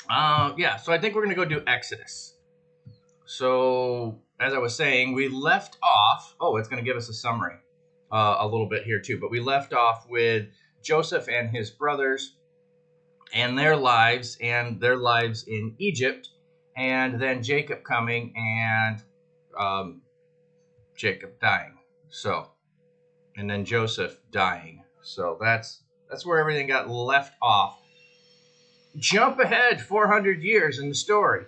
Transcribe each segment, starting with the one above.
Yeah, so I think we're going to go do Exodus. So, as I was saying, we left off. Oh, it's going to give us a summary a little bit here, too. But we left off with Joseph and his brothers and their lives in Egypt, and then Jacob coming and um, Jacob dying. So, and then Joseph dying. So that's where everything got left off. Jump ahead 400 years in the story.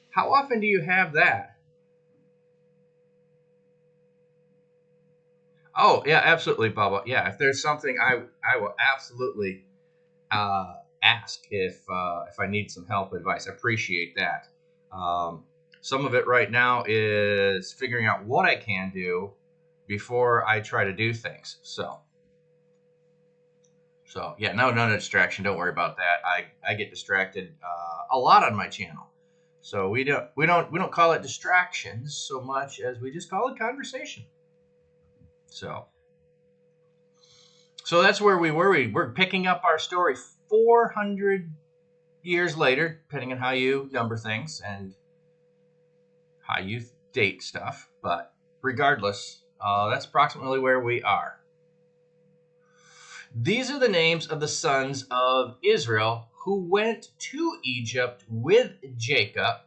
How often do you have that? Oh yeah, absolutely, Bubba. Yeah, if there's something, I will absolutely ask if I need some help, advice. I appreciate that. Um, some of it right now is figuring out what I can do before I try to do things. So yeah, no distraction. Don't worry about that. I get distracted a lot on my channel. So we don't call it distractions so much as we just call it conversation. So so that's where we were. We're picking up our story 400 years later, depending on how you number things and how you date stuff. But regardless, that's approximately where we are. These are the names of the sons of Israel who went to Egypt with Jacob,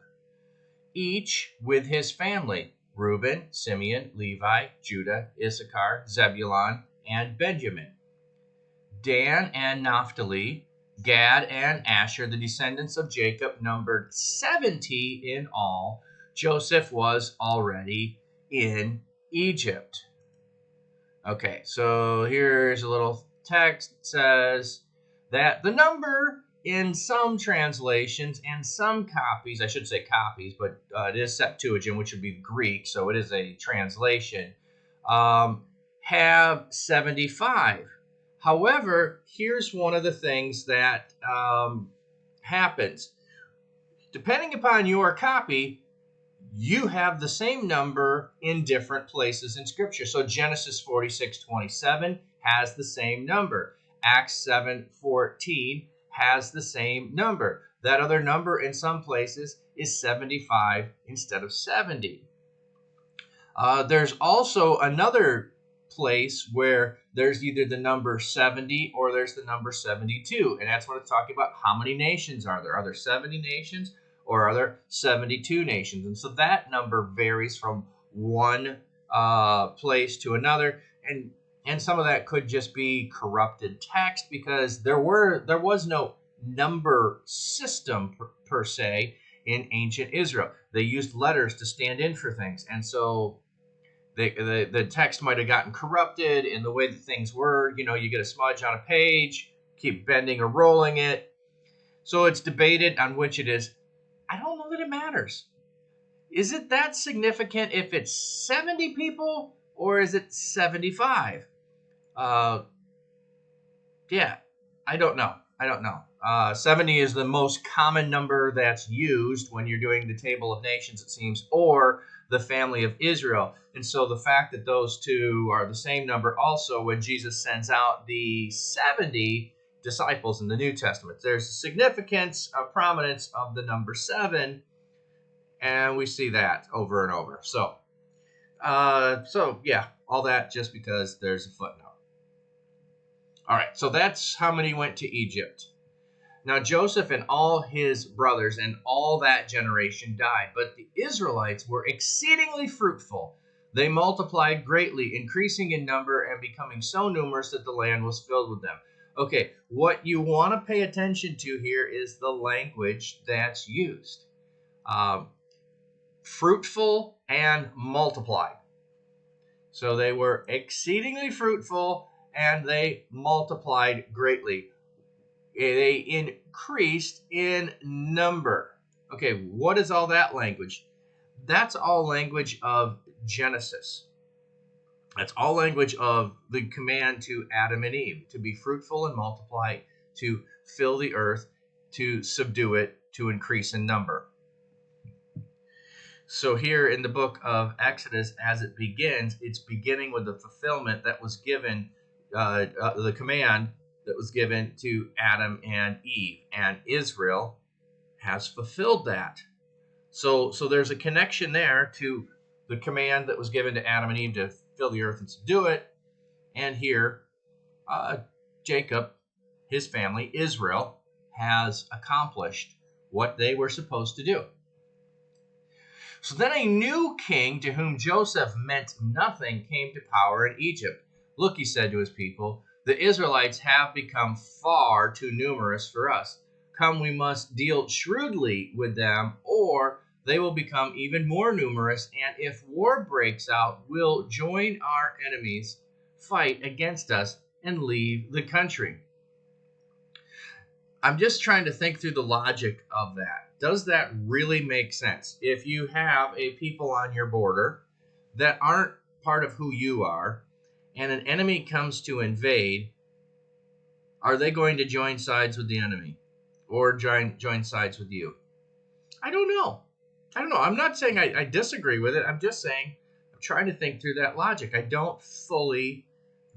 each with his family: Reuben, Simeon, Levi, Judah, Issachar, Zebulun, and Benjamin. Dan and Naphtali, Gad and Asher, the descendants of Jacob, numbered 70 in all. Joseph was already in Egypt. Okay, so here's a little text. It says that the number in some translations and some copies, I should say copies, but it is Septuagint, which would be Greek, so it is a translation, um, have 75. However, here's one of the things that happens. Depending upon your copy, you have the same number in different places in Scripture. So Genesis 46:27 has the same number. Acts 7:14 has the same number. That other number in some places is 75 instead of 70. There's also another place where there's either the number 70 or there's the number 72. And that's what it's talking about. How many nations are there? Are there 70 nations or are there 72 nations? And so that number varies from one place to another. And some of that could just be corrupted text because there was no number system per se in ancient Israel. They used letters to stand in for things. And so the text might have gotten corrupted in the way that things were. You know, you get a smudge on a page, keep bending or rolling it. So it's debated on which it is. I don't know that it matters. Is it that significant if it's 70 people or is it 75? Uh, yeah, I don't know. 70 is the most common number that's used when you're doing the Table of Nations, it seems, or the family of Israel. And so the fact that those two are the same number also when Jesus sends out the 70 disciples in the New Testament. There's a significance, a prominence of the number 7, and we see that over and over. So yeah, all that just because there's a footnote. All right, so that's how many went to Egypt. Now Joseph and all his brothers and all that generation died, but the Israelites were exceedingly fruitful. They multiplied greatly, increasing in number and becoming so numerous that the land was filled with them. Okay, what you want to pay attention to here is the language that's used. Fruitful and multiplied. So they were exceedingly fruitful and they multiplied greatly. They increased in number. Okay, what is all that language? That's all language of Genesis. That's all language of the command to Adam and Eve to be fruitful and multiply, to fill the earth, to subdue it, to increase in number. So here in the book of Exodus, as it begins, it's beginning with the fulfillment that was given, the command that was given to Adam and Eve. And Israel has fulfilled that. So there's a connection there to the command that was given to Adam and Eve to fill the earth and subdue it. And here, Jacob, his family, Israel, has accomplished what they were supposed to do. So then a new king to whom Joseph meant nothing came to power in Egypt. Look, he said to his people, the Israelites have become far too numerous for us. Come, we must deal shrewdly with them, or they will become even more numerous, and if war breaks out, we'll join our enemies, fight against us, and leave the country. I'm just trying to think through the logic of that. Does that really make sense? If you have a people on your border that aren't part of who you are, and an enemy comes to invade, are they going to join sides with the enemy or join sides with you? I don't know. I'm not saying I disagree with it. I'm just saying I'm trying to think through that logic. I don't fully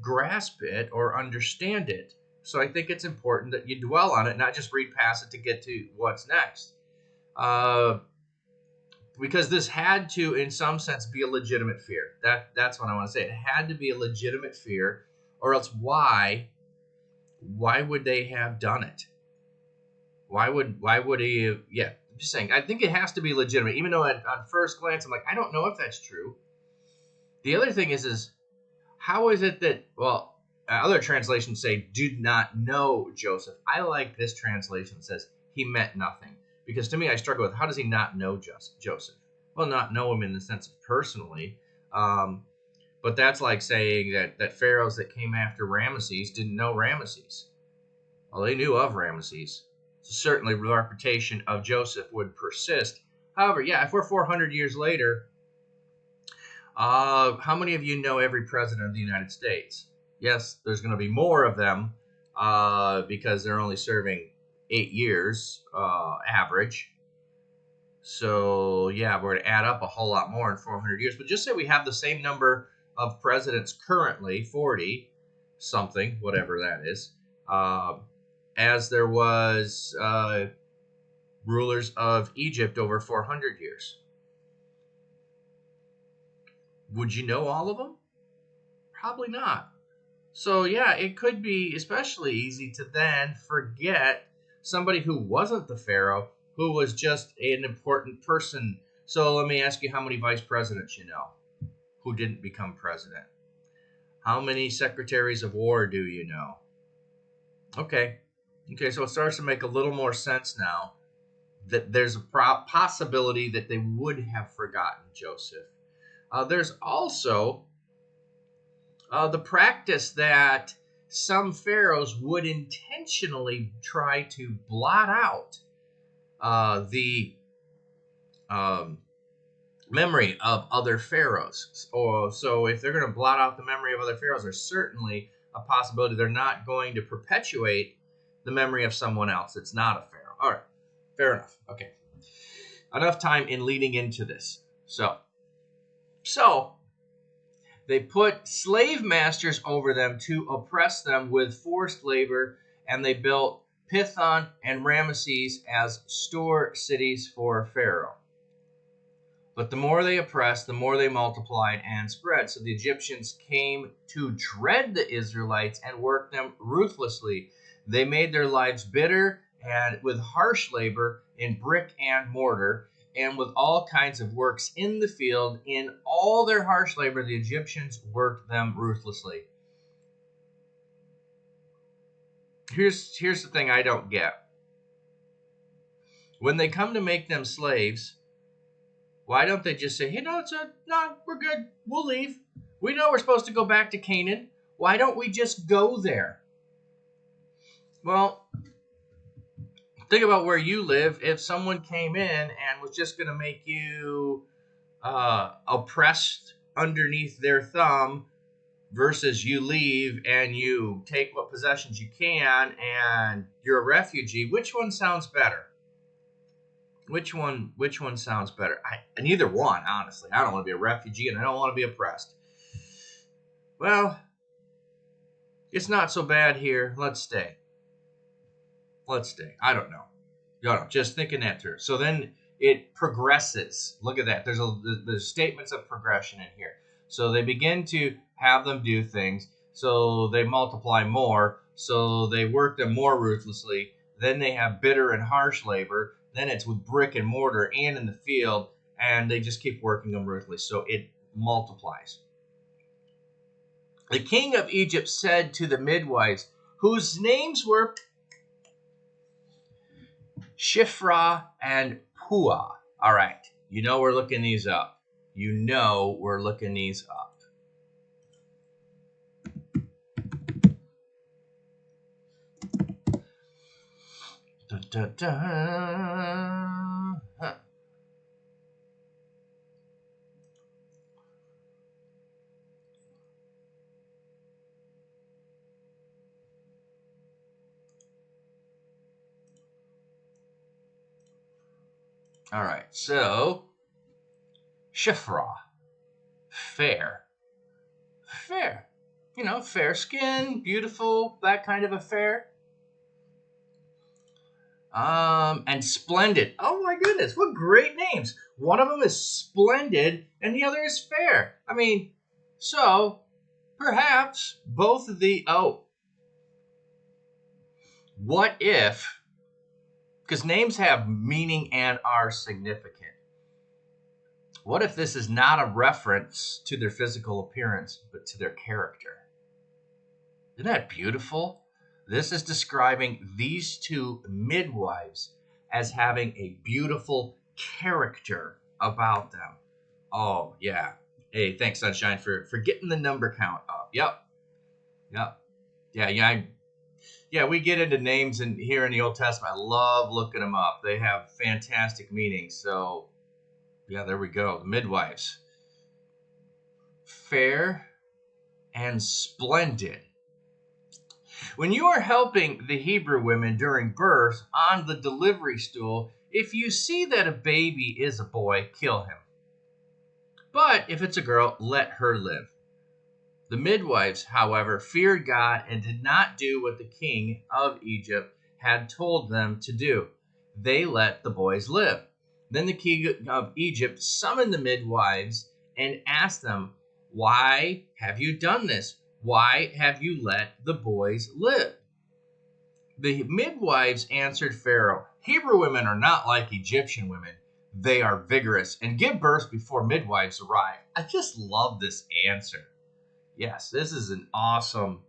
grasp it or understand it. So I think it's important that you dwell on it, not just read past it to get to what's next. Because this had to, in some sense, be a legitimate fear. That's what I want to say. It had to be a legitimate fear, or else why would they have done it? Why would he have, yeah, I'm just saying, I think it has to be legitimate, even though on first glance, I'm like, I don't know if that's true. The other thing is how is it that, well, other translations say, do not know Joseph. I like this translation that says, he meant nothing. Because to me, I struggle with, how does he not know Joseph? Well, not know him in the sense of personally. But that's like saying that pharaohs that came after Ramesses didn't know Ramesses. Well, they knew of Ramesses. So certainly the reputation of Joseph would persist. However, yeah, if we're 400 years later, how many of you know every president of the United States? Yes, there's going to be more of them because they're only serving 8 years average. So, yeah, we're going to add up a whole lot more in 400 years. But just say we have the same number of presidents currently, 40 something, whatever that is, as there was rulers of Egypt over 400 years. Would you know all of them? Probably not. So, yeah, it could be especially easy to then forget somebody who wasn't the pharaoh, who was just an important person. So let me ask you, how many vice presidents you know who didn't become president? How many secretaries of war do you know? Okay, so it starts to make a little more sense now that there's a possibility that they would have forgotten Joseph. There's also the practice that some pharaohs would intentionally try to blot out the memory of other pharaohs. So if they're going to blot out the memory of other pharaohs, there's certainly a possibility they're not going to perpetuate the memory of someone else that's not a pharaoh. All right, fair enough. Okay, enough time in leading into this. So they put slave masters over them to oppress them with forced labor, and they built Pithon and Ramesses as store cities for Pharaoh. But the more they oppressed, the more they multiplied and spread. So the Egyptians came to dread the Israelites and worked them ruthlessly. They made their lives bitter and with harsh labor in brick and mortar, and with all kinds of works in the field. In all their harsh labor, the Egyptians worked them ruthlessly. Here's the thing I don't get. When they come to make them slaves, why don't they just say, hey, no, we're good. We'll leave. We know we're supposed to go back to Canaan. Why don't we just go there? Well, think about where you live. If someone came in and was just going to make you oppressed underneath their thumb versus you leave and you take what possessions you can and you're a refugee, which one sounds better? Which one sounds better? Neither one, honestly. I don't want to be a refugee and I don't want to be oppressed. Well, it's not so bad here. Let's stay. I don't know. No, just thinking that through. So then it progresses. Look at that. There's statements of progression in here. So they begin to have them do things. So they multiply more. So they work them more ruthlessly. Then they have bitter and harsh labor. Then it's with brick and mortar and in the field. And they just keep working them ruthlessly. So it multiplies. The king of Egypt said to the midwives, whose names were Shiphrah and Puah. All right. You know we're looking these up. You know we're looking these up. Da, da, da. Huh. All right. So, Shiphrah. Fair. Fair. You know, fair skin, beautiful, that kind of affair. And Splendid. Oh my goodness, what great names. One of them is Splendid and the other is Fair. I mean, so perhaps both of the. Oh, what if? Because names have meaning and are significant. What if this is not a reference to their physical appearance, but to their character? Isn't that beautiful? This is describing these two midwives as having a beautiful character about them. Oh, yeah. Hey, thanks, Sunshine, for getting the number count up. Yep. Yep. Yeah, we get into names in here in the Old Testament. I love looking them up. They have fantastic meanings. So, yeah, there we go. The midwives. Fair and splendid. When you are helping the Hebrew women during birth on the delivery stool, if you see that a baby is a boy, kill him. But if it's a girl, let her live. The midwives, however, feared God and did not do what the king of Egypt had told them to do. They let the boys live. Then the king of Egypt summoned the midwives and asked them, why have you done this? Why have you let the boys live? The midwives answered Pharaoh, Hebrew women are not like Egyptian women. They are vigorous and give birth before midwives arrive. I just love this answer. Yes, this is an awesome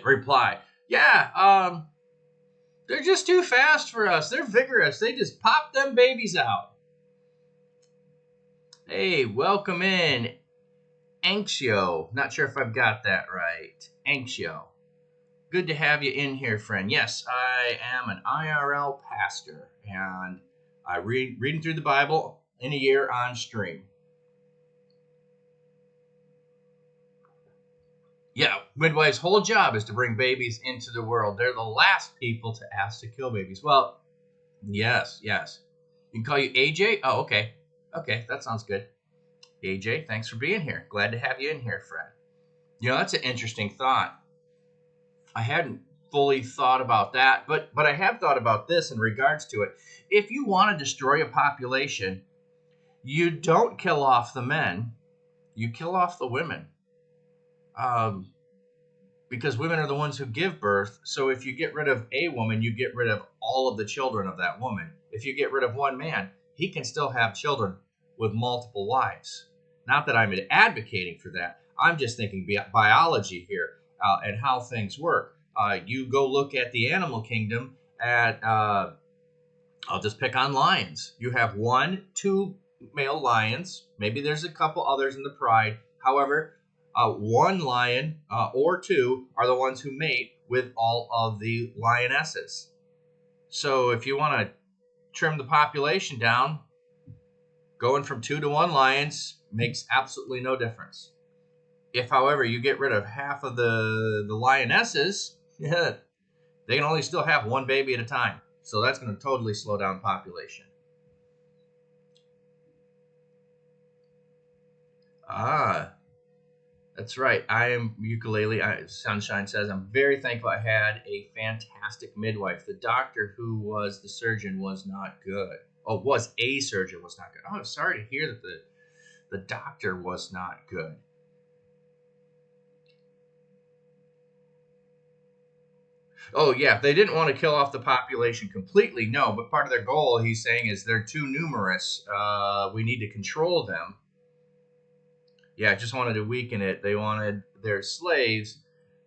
reply. Yeah, they're just too fast for us. They're vigorous. They just pop them babies out. Hey, welcome in, Anxio. Not sure if I've got that right. Anxio. Good to have you in here, friend. Yes, I am an IRL pastor, and I reading through the Bible in a year on stream. Yeah, midwives' whole job is to bring babies into the world. They're the last people to ask to kill babies. Well, yes. You can call you AJ? Oh, okay. Okay, that sounds good. AJ, thanks for being here. Glad to have you in here, friend. You know, that's an interesting thought. I hadn't fully thought about that, but I have thought about this in regards to it. If you want to destroy a population, you don't kill off the men, you kill off the women. Because women are the ones who give birth. So if you get rid of a woman, you get rid of all of the children of that woman. If you get rid of one man, he can still have children with multiple wives. Not that I'm advocating for that. I'm just thinking biology here and how things work. You go look at the animal kingdom at, I'll just pick on lions. You have 1-2 male lions. Maybe there's a couple others in the pride. However, one lion or two are the ones who mate with all of the lionesses. So if you want to trim the population down, going from 2 to 1 lions makes absolutely no difference. If, however, you get rid of half of the lionesses, they can only still have one baby at a time. So that's going to totally slow down population. That's right. I am ukulele. Sunshine says, I'm very thankful I had a fantastic midwife. The doctor who was the surgeon was not good. Oh, was a surgeon was not good. Oh, sorry to hear that the doctor was not good. Oh, yeah. They didn't want to kill off the population completely, no. But part of their goal, he's saying, is they're too numerous. We need to control them. Yeah, just wanted to weaken it. They wanted their slaves,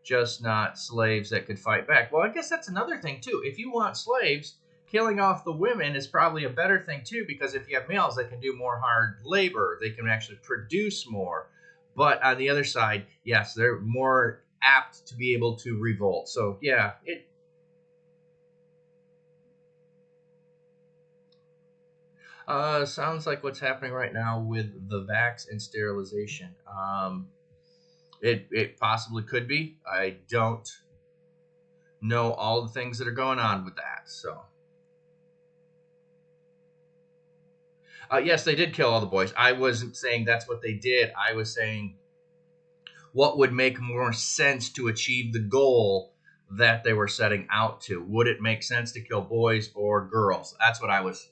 just not slaves that could fight back. Well, I guess that's another thing, too. If you want slaves, killing off the women is probably a better thing, too, because if you have males, they can do more hard labor. They can actually produce more. But on the other side, yes, they're more apt to be able to revolt. So, yeah, it. Sounds like what's happening right now with the vax and sterilization. It possibly could be. I don't know all the things that are going on with that. So, yes, they did kill all the boys. I wasn't saying that's what they did. I was saying what would make more sense to achieve the goal that they were setting out to. Would it make sense to kill boys or girls? That's what I was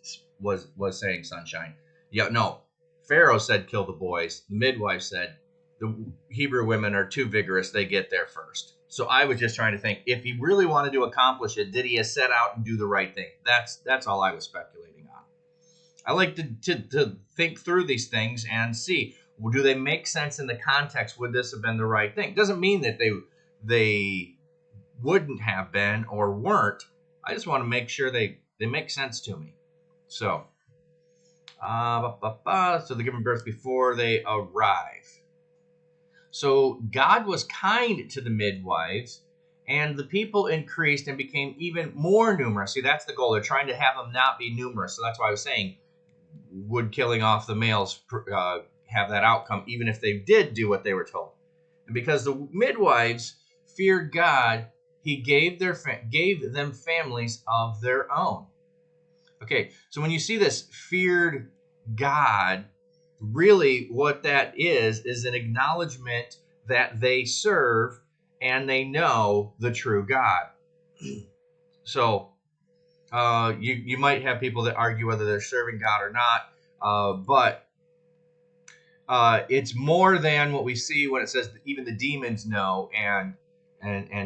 saying, Sunshine. Yeah, no. Pharaoh said kill the boys. The midwife said the Hebrew women are too vigorous. They get there first. So I was just trying to think if he really wanted to accomplish it, did he set out and do the right thing? That's all I was speculating on. I like to think through these things and see, well, do they make sense in the context? Would this have been the right thing? Doesn't mean that they wouldn't have been or weren't. I just want to make sure they make sense to me. So, so they're giving birth before they arrive. So God was kind to the midwives, and the people increased and became even more numerous. See, that's the goal. They're trying to have them not be numerous. So that's why I was saying, would killing off the males have that outcome, even if they did do what they were told? And because the midwives feared God, He gave them families of their own. Okay, so when you see this feared God, really what that is an acknowledgement that they serve and they know the true God. So you might have people that argue whether they're serving God or not, but it's more than what we see when it says that even the demons know and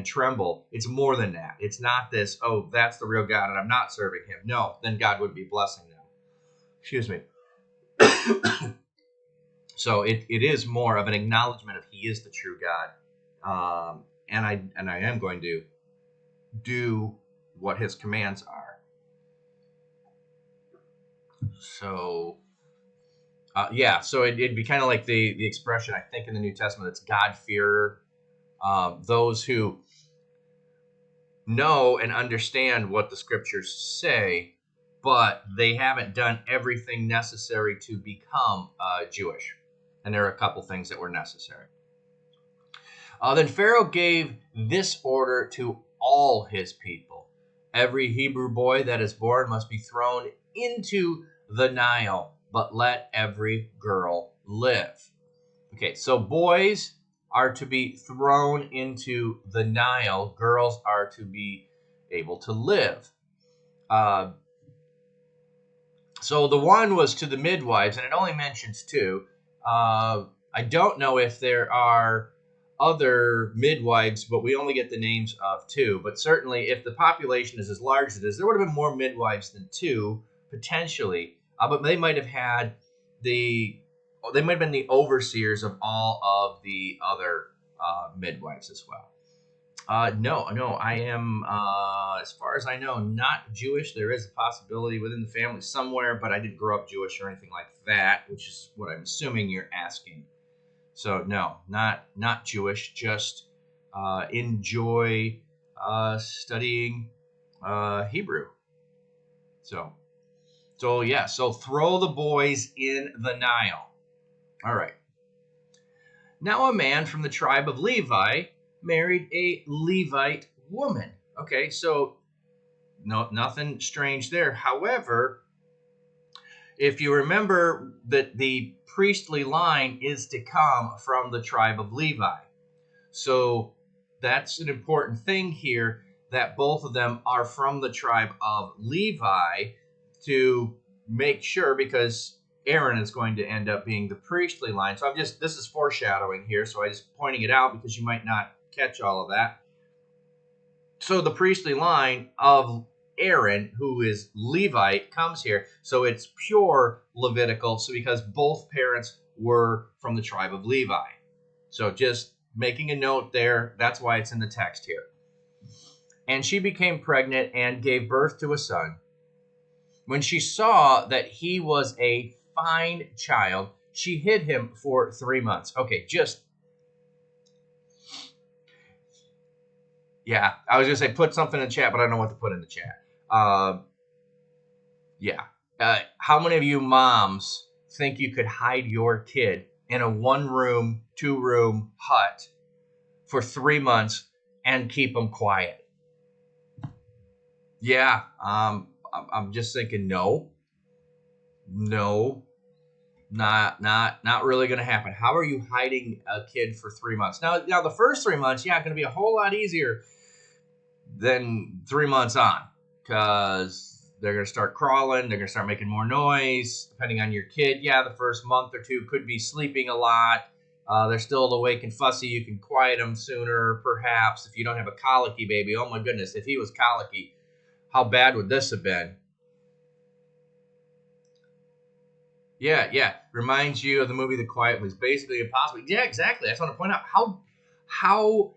tremble. It's more than that. It's not this, oh, that's the real God and I'm not serving him. No, then God would be blessing them. Excuse me. So it is more of an acknowledgement of he is the true God. And I am going to do what his commands are. So yeah, so it'd be kind of like the expression, I think, in the New Testament, it's God-fearer. Those who know and understand what the scriptures say, but they haven't done everything necessary to become Jewish. And there are a couple things that were necessary. Then Pharaoh gave this order to all his people. Every Hebrew boy that is born must be thrown into the Nile, but let every girl live. Okay, so boys are to be thrown into the Nile. Girls are to be able to live. So the one was to the midwives, and it only mentions two. I don't know if there are other midwives, but we only get the names of two. But certainly, if the population is as large as it is, there would have been more midwives than two, potentially. But they might have had they might have been the overseers of all of the other midwives as well. No, I am, as far as I know, not Jewish. There is a possibility within the family somewhere, but I didn't grow up Jewish or anything like that, which is what I'm assuming you're asking. So no, not Jewish. Just enjoy studying Hebrew. So yeah. So throw the boys in the Nile. All right. Now a man from the tribe of Levi married a Levite woman. Okay, so no, nothing strange there. However, if you remember that the priestly line is to come from the tribe of Levi. So that's an important thing here, that both of them are from the tribe of Levi, to make sure, because Aaron is going to end up being the priestly line. So this is foreshadowing here, so I'm just pointing it out because you might not catch all of that. So the priestly line of Aaron, who is Levite, comes here. So it's pure Levitical, so because both parents were from the tribe of Levi. So just making a note there, that's why it's in the text here. And she became pregnant and gave birth to a son. When she saw that he was a fine child, she hid him for 3 months. Okay, yeah, I was going to say put something in the chat, but I don't know what to put in the chat. Yeah. How many of you moms think you could hide your kid in a 1-room, 2-room hut for 3 months and keep them quiet? Yeah, I'm just thinking no, not really going to happen. How are you hiding a kid for 3 months? Now the first 3 months, yeah, going to be a whole lot easier than 3 months on, because they're going to start crawling, they're going to start making more noise, depending on your kid. Yeah, the first month or two could be sleeping a lot. They're still awake and fussy. You can quiet them sooner, perhaps, if you don't have a colicky baby. Oh my goodness, if he was colicky, how bad would this have been? Yeah. Reminds you of the movie The Quiet Was. Basically impossible. Yeah, exactly. I just want to point out how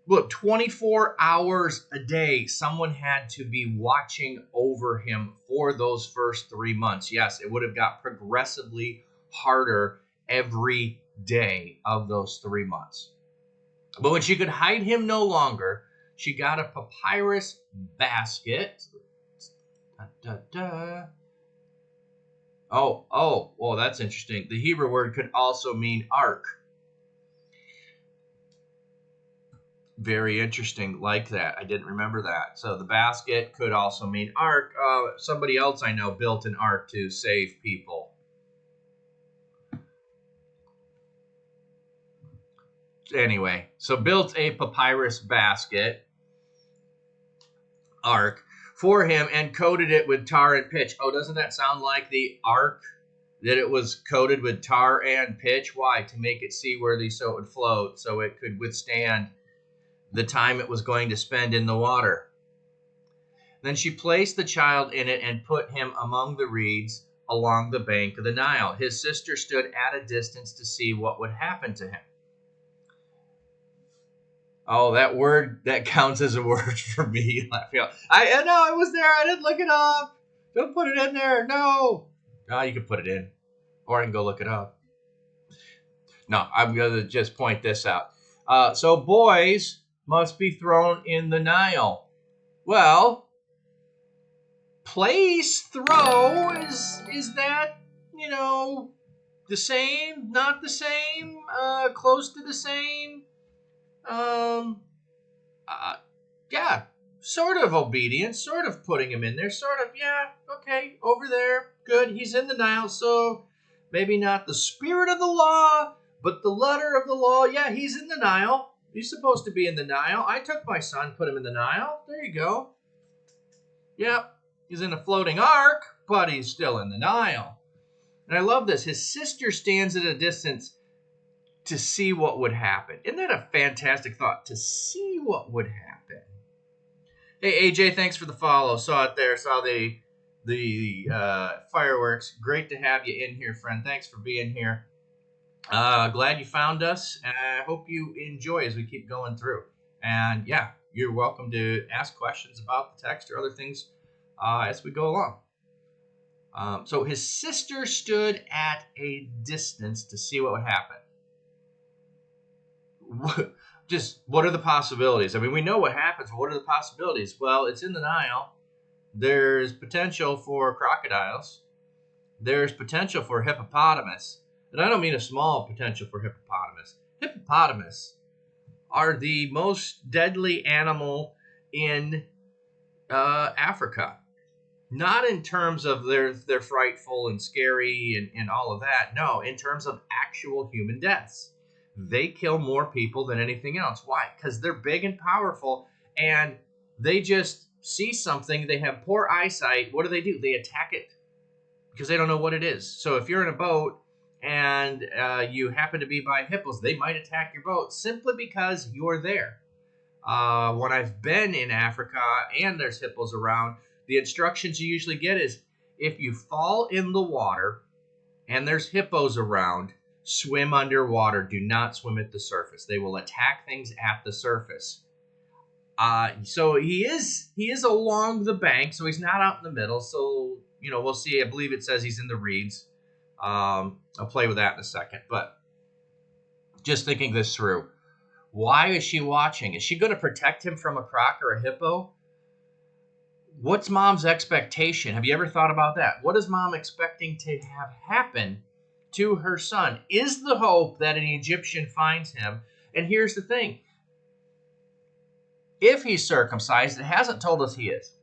look, 24 hours a day, someone had to be watching over him for those first 3 months. Yes, it would have got progressively harder every day of those 3 months. But when she could hide him no longer, she got a papyrus basket. Oh, that's interesting. The Hebrew word could also mean ark. Very interesting, like that. I didn't remember that. So the basket could also mean ark. Somebody else I know built an ark to save people. Anyway, so built a papyrus basket, ark, for him and coated it with tar and pitch. Oh, doesn't that sound like the ark? That it was coated with tar and pitch? Why? To make it seaworthy so it would float, so it could withstand the time it was going to spend in the water. Then she placed the child in it and put him among the reeds along the bank of the Nile. His sister stood at a distance to see what would happen to him. Oh, that word, that counts as a word for me. I know, it was there. I didn't look it up. Don't put it in there. No. No, you can put it in. Or I can go look it up. No, I'm going to just point this out. So boys must be thrown in the Nile. Well, place, throw, is that, the same, not the same, close to the same? Yeah, sort of obedience, sort of putting him in there, sort of, yeah, okay, over there, good, he's in the Nile, so maybe not the spirit of the law, but the letter of the law. Yeah, he's in the Nile. He's supposed to be in the Nile. I took my son, put him in the Nile. There you go. Yep, he's in a floating ark, but he's still in the Nile. And I love this. His sister stands at a distance to see what would happen. Isn't that a fantastic thought? To see what would happen. Hey, AJ, thanks for the follow. Saw it there. Saw the fireworks. Great to have you in here, friend. Thanks for being here. Glad you found us. I hope you enjoy as we keep going through. And yeah, you're welcome to ask questions about the text or other things as we go along. So his sister stood at a distance to see what would happen. Just what are the possibilities? I mean, we know what happens, but what are the possibilities? Well, it's in the Nile. There's potential for crocodiles. There's potential for hippopotamus. And I don't mean a small potential for hippopotamus. Hippopotamus are the most deadly animal in Africa. Not in terms of they're frightful and scary and all of that. No, in terms of actual human deaths. They kill more people than anything else. Why? Because they're big and powerful, and they just see something. They have poor eyesight. What do? They attack it because they don't know what it is. So if you're in a boat and you happen to be by hippos, they might attack your boat simply because you're there. When I've been in Africa and there's hippos around, the instructions you usually get is if you fall in the water and there's hippos around, swim underwater. Do not swim at the surface. They will attack things at the surface. So he is along the bank, so he's not out in the middle. So we'll see. I believe it says he's in the reeds. I'll play with that in a second. But just thinking this through, why is she watching? Is she going to protect him from a croc or a hippo? What's mom's expectation? Have you ever thought about that? What is mom expecting to have happen to her son? Is the hope that an Egyptian finds him? And here's the thing. If he's circumcised, it hasn't told us he is.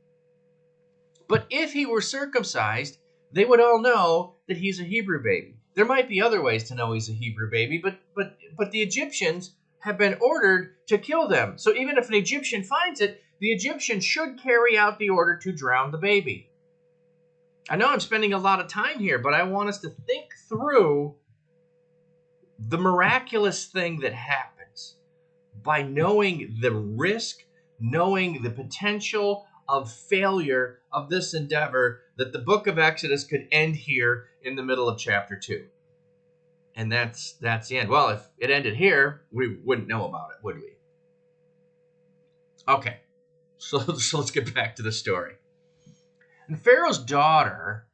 But if he were circumcised, they would all know that he's a Hebrew baby. There might be other ways to know he's a Hebrew baby, but the Egyptians have been ordered to kill them. So even if an Egyptian finds it, the Egyptian should carry out the order to drown the baby. I know I'm spending a lot of time here, but I want us to think through the miraculous thing that happens by knowing the risk, knowing the potential of failure of this endeavor, that the book of Exodus could end here in the middle of chapter 2. And that's the end. Well, if it ended here, we wouldn't know about it, would we? Okay, so let's get back to the story. And Pharaoh's daughter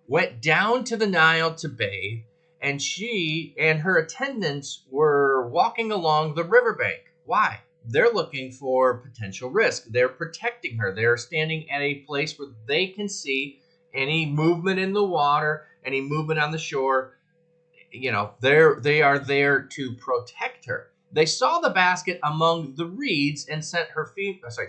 went down to the Nile to bathe, and she and her attendants were walking along the riverbank. Why? They're looking for potential risk. They're protecting her. They're standing at a place where they can see any movement in the water, any movement on the shore. They are there to protect her. They saw the basket among the reeds and sent her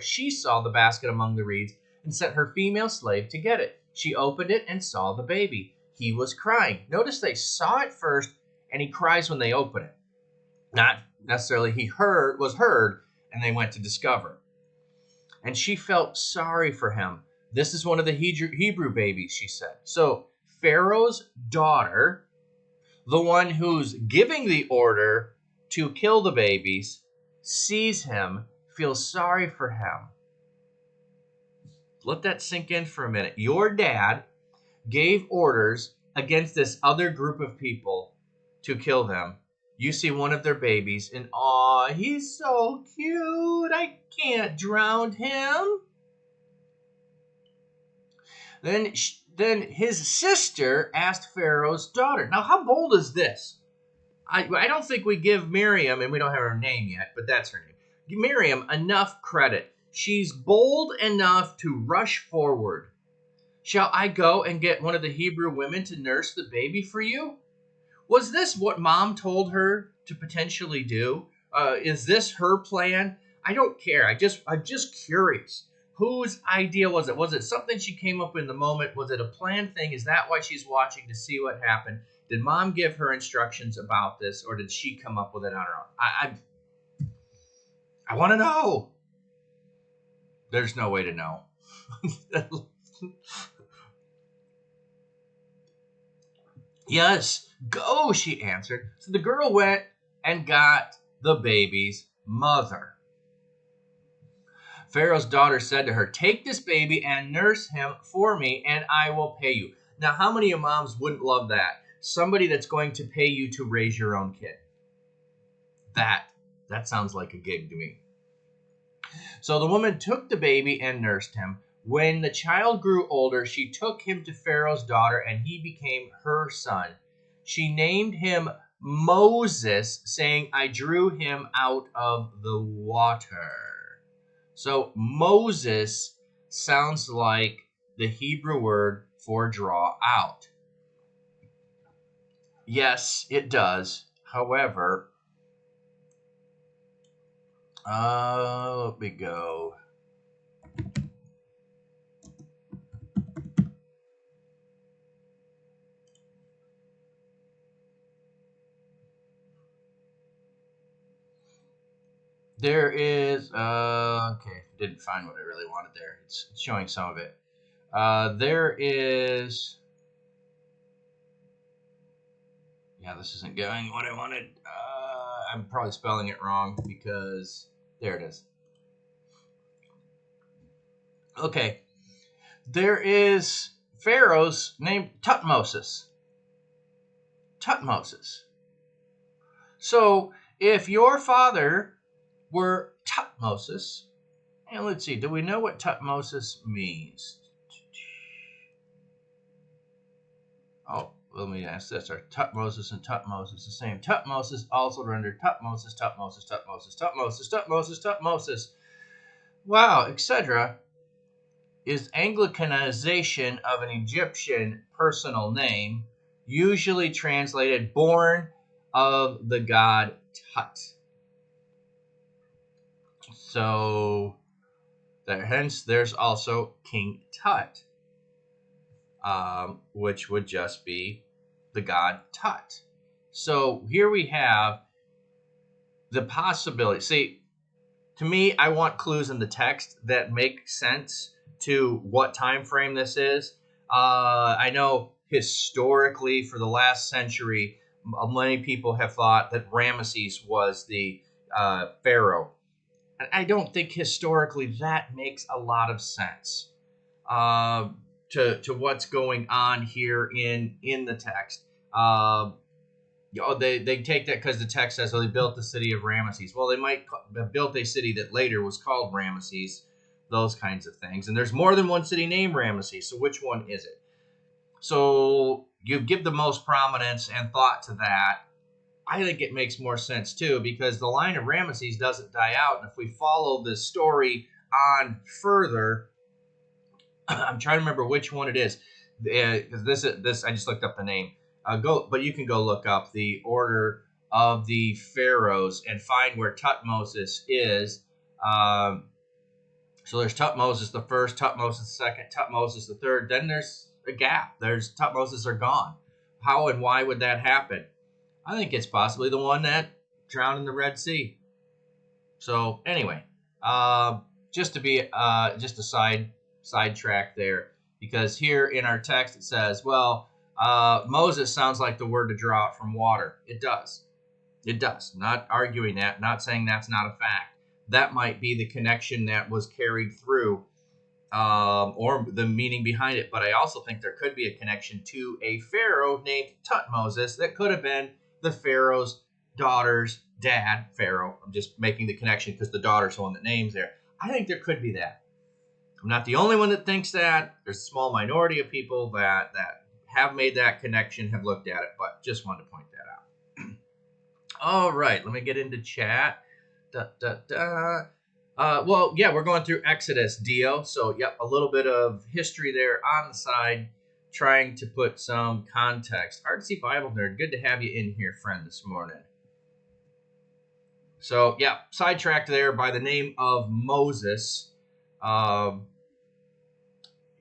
she saw the basket among the reeds and sent her female slave to get it. She opened it and saw the baby. He was crying. Notice they saw it first, and he cries when they open it. Not necessarily he was heard, and they went to discover. And she felt sorry for him. This is one of the Hebrew babies, she said. So Pharaoh's daughter, the one who's giving the order to kill the babies, sees him, feels sorry for him. Let that sink in for a minute. Your dad gave orders against this other group of people to kill them. You see one of their babies, and aw, he's so cute. I can't drown him. Then his sister asked Pharaoh's daughter. Now, how bold is this? I don't think we give Miriam, and we don't have her name yet, but that's her name, give Miriam enough credit. She's bold enough to rush forward. Shall I go and get one of the Hebrew women to nurse the baby for you? Was this what mom told her to potentially do? Is this her plan? I don't care. I'm just curious. Whose idea was it? Was it something she came up with in the moment? Was it a planned thing? Is that why she's watching to see what happened? Did mom give her instructions about this, or did she come up with it on her own? I want to know. There's no way to know. Yes, go, she answered. So the girl went and got the baby's mother. Pharaoh's daughter said to her, "Take this baby and nurse him for me, and I will pay you." Now, how many of moms wouldn't love that? Somebody that's going to pay you to raise your own kid. That sounds like a gig to me. So the woman took the baby and nursed him. When the child grew older, she took him to Pharaoh's daughter, and he became her son. She named him Moses, saying, "I drew him out of the water." So Moses sounds like the Hebrew word for draw out. Yes, it does. However, let me go. There is, okay, didn't find what I really wanted there. It's showing some of it. There is, yeah, this isn't going what I wanted. I'm probably spelling it wrong because there it is. Okay, there is pharaohs named Tutmosis. Tutmosis. So if your father were Tutmosis, and let's see, do we know what Tutmosis means? Oh, let me ask this. Are Tutmosis and Tutmosis the same? Tutmosis also rendered Tutmosis, Tutmosis, Tutmosis, Tutmosis, Tutmosis, Tutmosis. Wow, etc. is Anglicanization of an Egyptian personal name, usually translated born of the god Tut. So, hence, there's also King Tut, which would just be the god Tut. So here we have the possibility. See, to me, I want clues in the text that make sense to what time frame this is. I know historically, for the last century, many people have thought that Ramesses was the pharaoh. And I don't think historically that makes a lot of sense to what's going on here in the text. They take that because the text says, "Oh, they built the city of Ramesses." Well, they might have built a city that later was called Ramesses, those kinds of things. And there's more than one city named Ramesses, so which one is it? So you give the most prominence and thought to that. I think it makes more sense too, because the line of Ramesses doesn't die out, and if we follow the story on further, I'm trying to remember which one it is, because this I just looked up the name. But you can go look up the order of the pharaohs and find where Tutmosis is. So there's Tutmosis the first, Tutmosis the second, Tutmosis the third. Then there's a gap. There's Tutmosis are gone. How and why would that happen? I think it's possibly the one that drowned in the Red Sea. So anyway, just to be just a sidetrack there, because here in our text it says, well, Moses sounds like the word to draw out from water. It does. It does. Not arguing that, not saying that's not a fact. That might be the connection that was carried through, or the meaning behind it. But I also think there could be a connection to a pharaoh named Tutmosis that could have been the pharaoh's daughter's dad, Pharaoh. I'm just making the connection because the daughter's the one that names there. I think there could be that. I'm not the only one that thinks that. There's a small minority of people that have made that connection, have looked at it, but just wanted to point that out. All right, let me get into chat. Well, yeah, we're going through Exodus, Dio. So, yep, a little bit of history there on the side, trying to put some context. Artsy Bible Nerd, good to have you in here, friend, this morning. So, yeah, sidetracked there by the name of Moses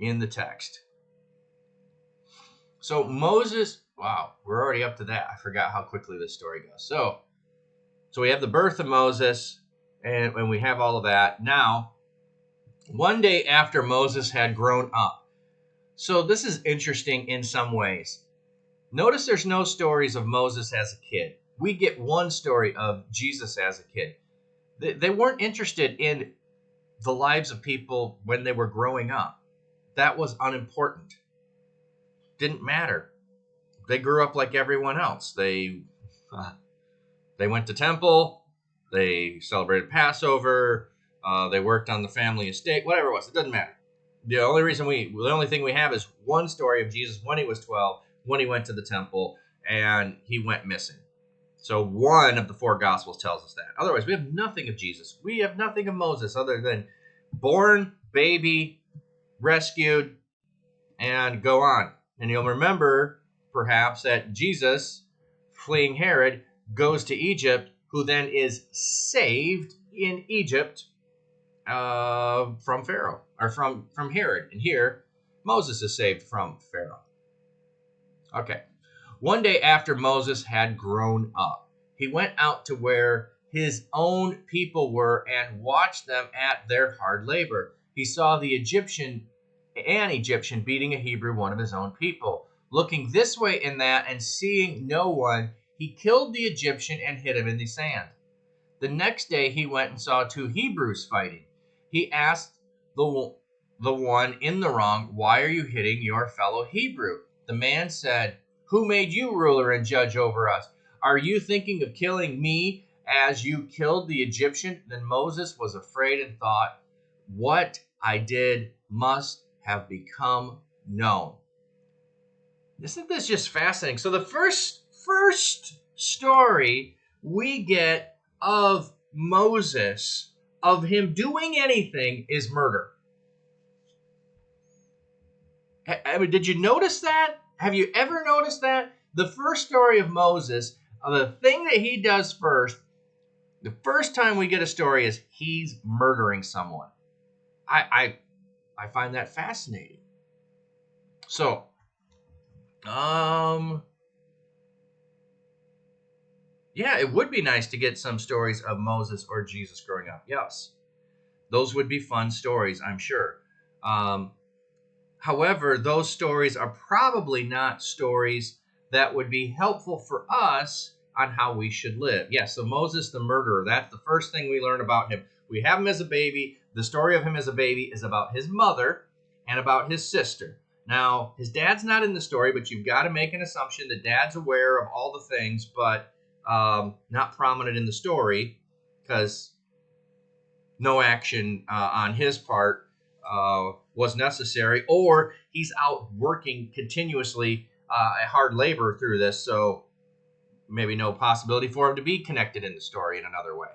in the text. So, Moses, wow, we're already up to that. I forgot how quickly this story goes. So we have the birth of Moses, and we have all of that. Now, one day after Moses had grown up. So this is interesting in some ways. Notice there's no stories of Moses as a kid. We get one story of Jesus as a kid. They weren't interested in the lives of people when they were growing up. That was unimportant. Didn't matter. They grew up like everyone else. They went to temple. They celebrated Passover. They worked on the family estate. Whatever it was, it doesn't matter. The only thing we have is one story of Jesus when he was 12, when he went to the temple, and he went missing. So one of the four Gospels tells us that. Otherwise, we have nothing of Jesus. We have nothing of Moses other than born, baby, rescued, and go on. And you'll remember, perhaps, that Jesus, fleeing Herod, goes to Egypt, who then is saved in Egypt from Pharaoh, or from Herod. And here, Moses is saved from Pharaoh. Okay. One day after Moses had grown up, he went out to where his own people were and watched them at their hard labor. He saw an Egyptian beating a Hebrew, one of his own people. Looking this way and that and seeing no one, he killed the Egyptian and hid him in the sand. The next day he went and saw two Hebrews fighting. He asked the one in the wrong, "Why are you hitting your fellow Hebrew?" The man said, "Who made you ruler and judge over us? Are you thinking of killing me as you killed the Egyptian?" Then Moses was afraid and thought, "What I did must have become known." Isn't this just fascinating? So the first story we get of Moses, of him doing anything, is murder. I mean, did you notice that? Have you ever noticed that? The first story of Moses, the thing that he does first, the first time we get a story is he's murdering someone. I find that fascinating. So, yeah, it would be nice to get some stories of Moses or Jesus growing up. Yes, those would be fun stories, I'm sure. However, those stories are probably not stories that would be helpful for us on how we should live. Yeah, so Moses the murderer, that's the first thing we learn about him. We have him as a baby. The story of him as a baby is about his mother and about his sister. Now, his dad's not in the story, but you've got to make an assumption that dad's aware of all the things, but not prominent in the story because no action on his part was necessary, or he's out working continuously at hard labor through this, so maybe no possibility for him to be connected in the story in another way.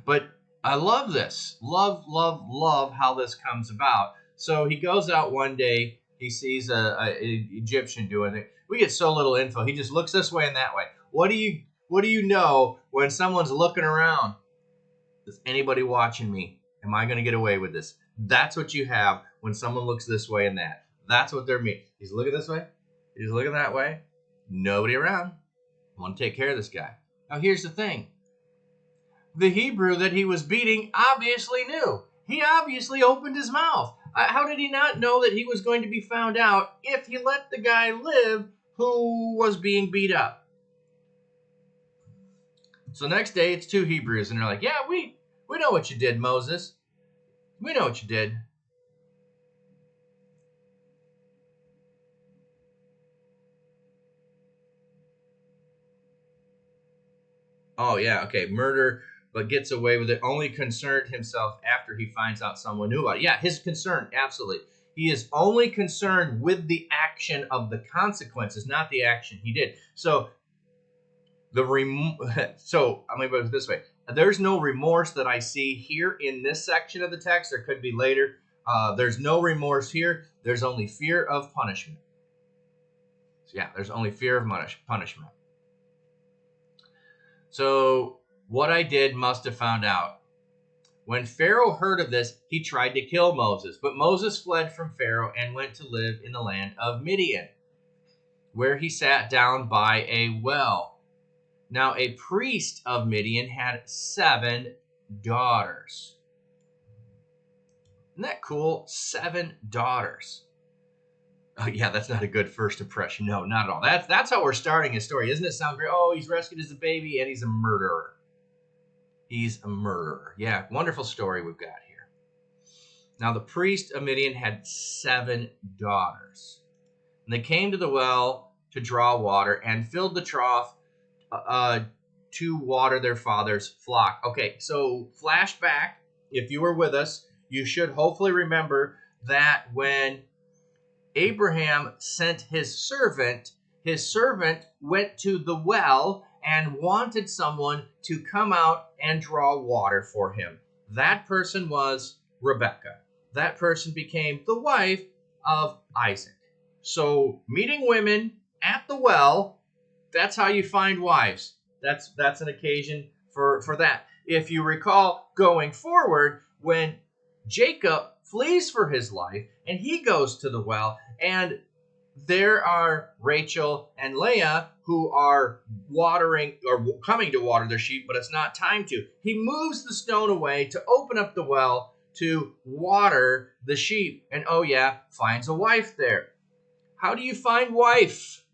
But I love this. Love how this comes about. So he goes out one day, he sees an Egyptian doing it. We get so little info. He just looks this way and that way. What do you know when someone's looking around? Is anybody watching me? Am I going to get away with this? That's what you have when someone looks this way and that. That's what they're meaning. He's looking this way. He's looking that way. Nobody around. I want to take care of this guy. Now here's the thing. The Hebrew that he was beating obviously knew. He obviously opened his mouth. How did he not know that he was going to be found out if he let the guy live who was being beat up? So next day it's two Hebrews and they're like, "Yeah, we know what you did, Moses. We know what you did." Oh yeah, okay. Murder, but gets away with it. Only concerned himself after he finds out someone knew about it. Yeah, his concern, absolutely. He is only concerned with the action of the consequences, not the action he did. So so I'm going to put it this way. There's no remorse that I see here in this section of the text. There could be later. There's no remorse here. There's only fear of punishment. So yeah, there's only fear of punishment. So what I did must have found out. When Pharaoh heard of this, he tried to kill Moses. But Moses fled from Pharaoh and went to live in the land of Midian, where he sat down by a well. Now, a priest of Midian had 7 daughters. Isn't that cool? 7 daughters. Oh, yeah, that's not a good first impression. No, not at all. That's how we're starting his story. Doesn't it sound great? Oh, he's rescued as a baby and he's a murderer. He's a murderer. Yeah, wonderful story we've got here. Now, the priest of Midian had 7 daughters. And they came to the well to draw water and filled the trough to water their father's flock. Okay, so flashback, if you were with us, you should hopefully remember that when Abraham sent his servant went to the well and wanted someone to come out and draw water for him. That person was Rebekah. That person became the wife of Isaac. So meeting women at the well, that's how you find wives. That's an occasion for that. If you recall, going forward, when Jacob flees for his life and he goes to the well, and there are Rachel and Leah who are watering or coming to water their sheep, but it's not time to. He moves the stone away to open up the well to water the sheep. And oh, yeah, finds a wife there. How do you find wife?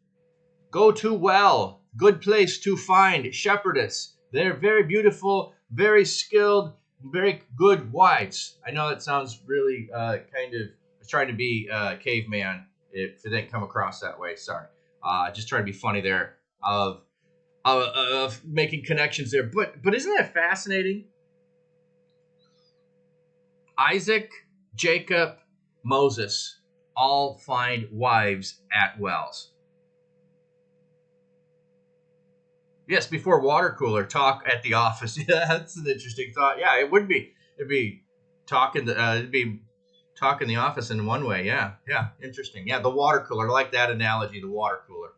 Go to well. Good place to find shepherdess. They're very beautiful, very skilled, very good wives. I know that sounds really kind of trying to be caveman. If it didn't come across that way, sorry. Just trying to be funny there of making connections there. But isn't that fascinating? Isaac, Jacob, Moses all find wives at wells. Yes, before water cooler talk at the office. Yeah, that's an interesting thought. Yeah, it would be. It'd be talking. It'd be talk in the office in one way. Yeah, interesting. Yeah, the water cooler. I like that analogy. The water cooler.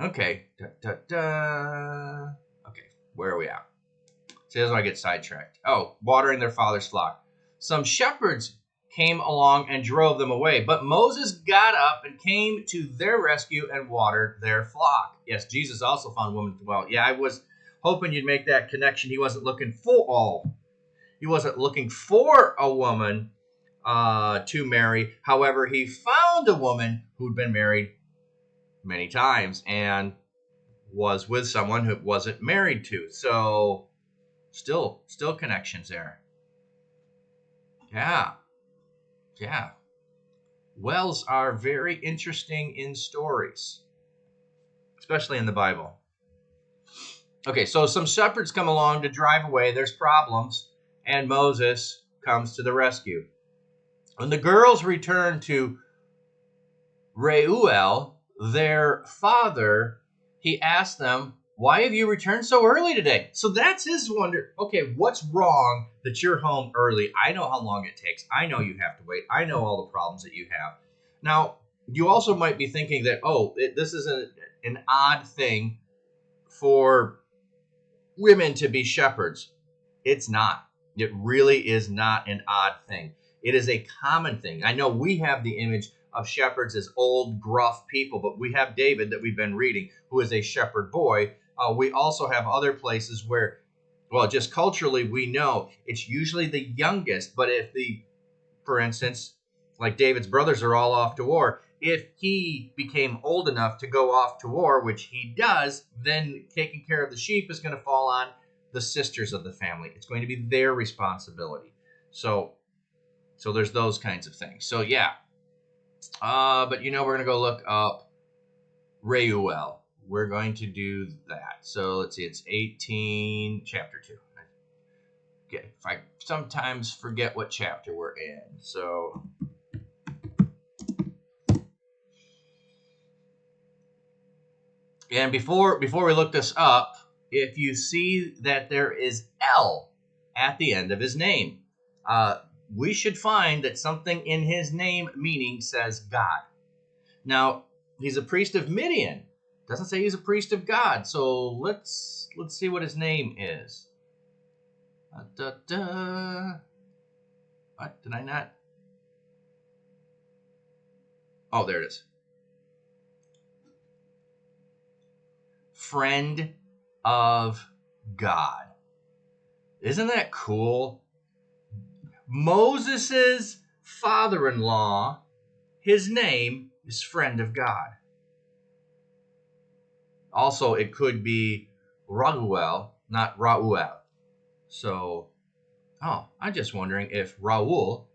Okay. Okay, where are we at? See, that's why I get sidetracked. Oh, watering their father's flock. Some shepherds came along and drove them away, but Moses got up and came to their rescue and watered their flock. Yes, Jesus also found women well. Yeah, I was hoping you'd make that connection. He wasn't looking for a woman to marry. However, he found a woman who'd been married many times and was with someone who wasn't married to. So still connections there. Yeah. Wells are very interesting in stories, especially in the Bible. Okay, so some shepherds come along to drive away. There's problems, and Moses comes to the rescue. When the girls return to Reuel, their father, he asked them, "Why have you returned so early today?" So that's his wonder. Okay, what's wrong that you're home early? I know how long it takes. I know you have to wait. I know all the problems that you have. Now, you also might be thinking that, this is an odd thing for women to be shepherds. It's not. It really is not an odd thing. It is a common thing. I know we have the image of shepherds as old, gruff people, but we have David that we've been reading, who is a shepherd boy. We also have other places where, well, just culturally, we know it's usually the youngest. But for instance, like David's brothers are all off to war, if he became old enough to go off to war, which he does, then taking care of the sheep is going to fall on the sisters of the family. It's going to be their responsibility. So there's those kinds of things. So yeah. But we're going to go look up Reuel. We're going to do that. So let's see, it's 18, chapter 2. Okay, if I sometimes forget what chapter we're in. So and before we look this up, if you see that there is L at the end of his name, we should find that something in his name meaning says God. Now, he's a priest of Midian. Doesn't say he's a priest of God. So let's see what his name is. What did I not? Oh, there it is. Friend of God. Isn't that cool? Moses's father-in-law, his name is Friend of God. Also, it could be Raguel, not Rauel. So, I'm just wondering if Raul,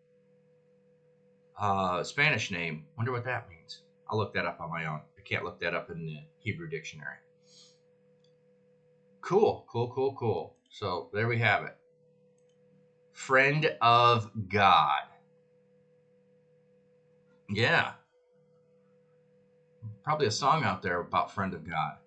Spanish name, wonder what that means. I'll look that up on my own. I can't look that up in the Hebrew dictionary. Cool. So, there we have it. Friend of God. Yeah. Probably a song out there about Friend of God.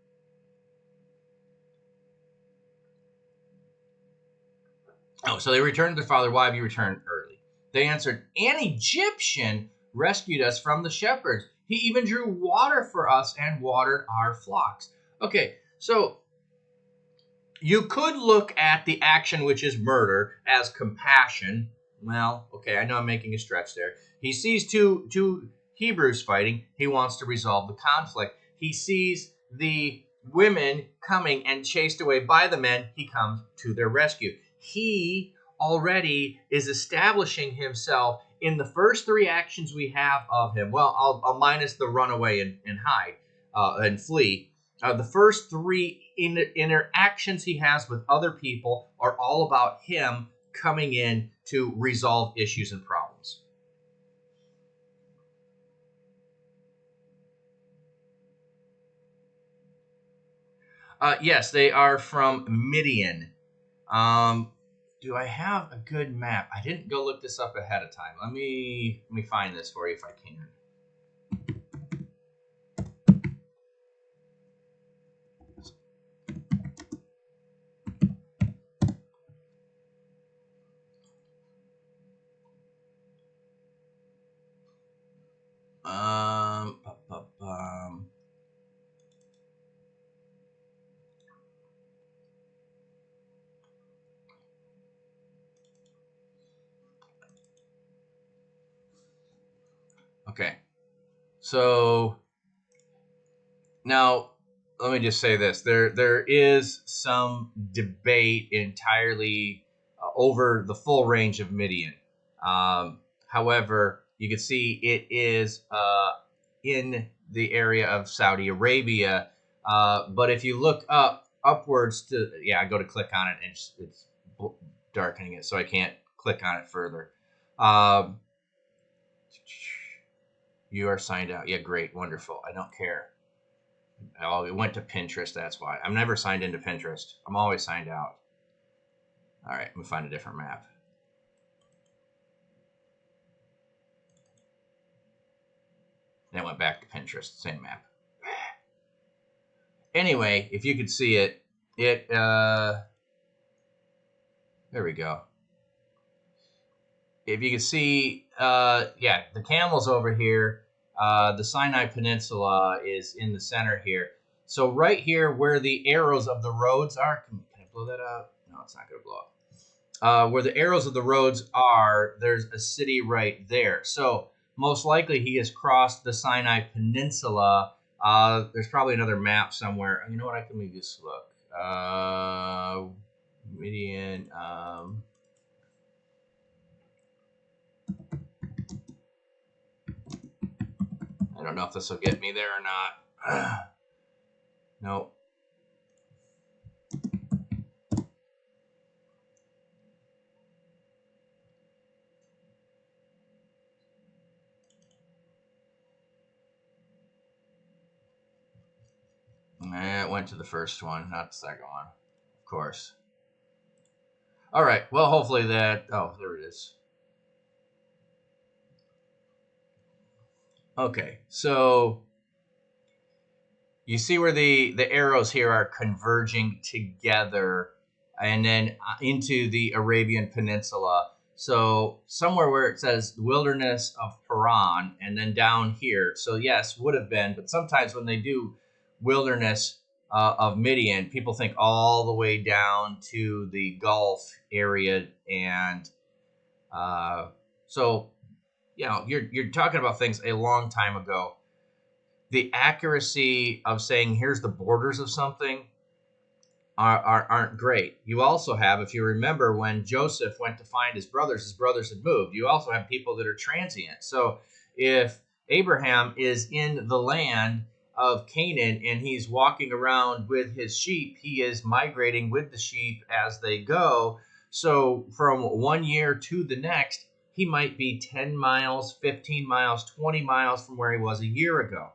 Oh, so they returned to their father. Why have you returned early? They answered, an Egyptian rescued us from the shepherds. He even drew water for us and watered our flocks. Okay, so you could look at the action, which is murder, as compassion. Well, okay, I know I'm making a stretch there. He sees two Hebrews fighting. He wants to resolve the conflict. He sees the women coming and chased away by the men. He comes to their rescue. He already is establishing himself in the first three actions we have of him. Well, I'll minus the run away and hide and flee. The first three interactions he has with other people are all about him coming in to resolve issues and problems. Yes, they are from Midian. Do I have a good map? I didn't go look this up ahead of time. Let me find this for you if I can. Um, Okay. So now let me just say this. There is some debate entirely over the full range of Midian. However, you can see it is in the area of Saudi Arabia. But if you look upwards to, I go to click on it and it's darkening it, so I can't click on it further. You are signed out. Yeah, great, wonderful. I don't care. Oh, it went to Pinterest. That's why. I'm never signed into Pinterest. I'm always signed out. All right, let me find a different map. Then it went back to Pinterest. Same map. Anyway, if you could see it, there we go. If you can see, the camel's over here. The Sinai Peninsula is in the center here. So right here where the arrows of the roads are, can I blow that up? No, it's not going to blow up. Where the arrows of the roads are, there's a city right there. So most likely he has crossed the Sinai Peninsula. There's probably another map somewhere. You know what? I can maybe just look. Midian. I don't know if this will get me there or not. Nope. It went to the first one, not the second one, of course. All right. Well, hopefully that. Oh, there it is. Okay. So you see where the arrows here are converging together and then into the Arabian Peninsula. So somewhere where it says wilderness of Paran and then down here. So yes, would have been, but sometimes when they do wilderness of Midian, people think all the way down to the Gulf area. And so, you're talking about things a long time ago. The accuracy of saying here's the borders of something aren't great. You also have, if you remember, when Joseph went to find his brothers had moved. You also have people that are transient. So if Abraham is in the land of Canaan and he's walking around with his sheep, he is migrating with the sheep as they go. So from 1 year to the next, he might be 10 miles, 15 miles, 20 miles from where he was a year ago.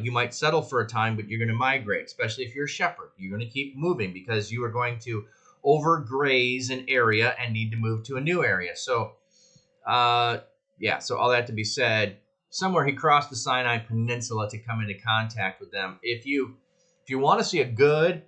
You might settle for a time, but you're going to migrate, especially if you're a shepherd. You're going to keep moving because you are going to overgraze an area and need to move to a new area. So, so all that to be said, somewhere he crossed the Sinai Peninsula to come into contact with them. If you want to see a good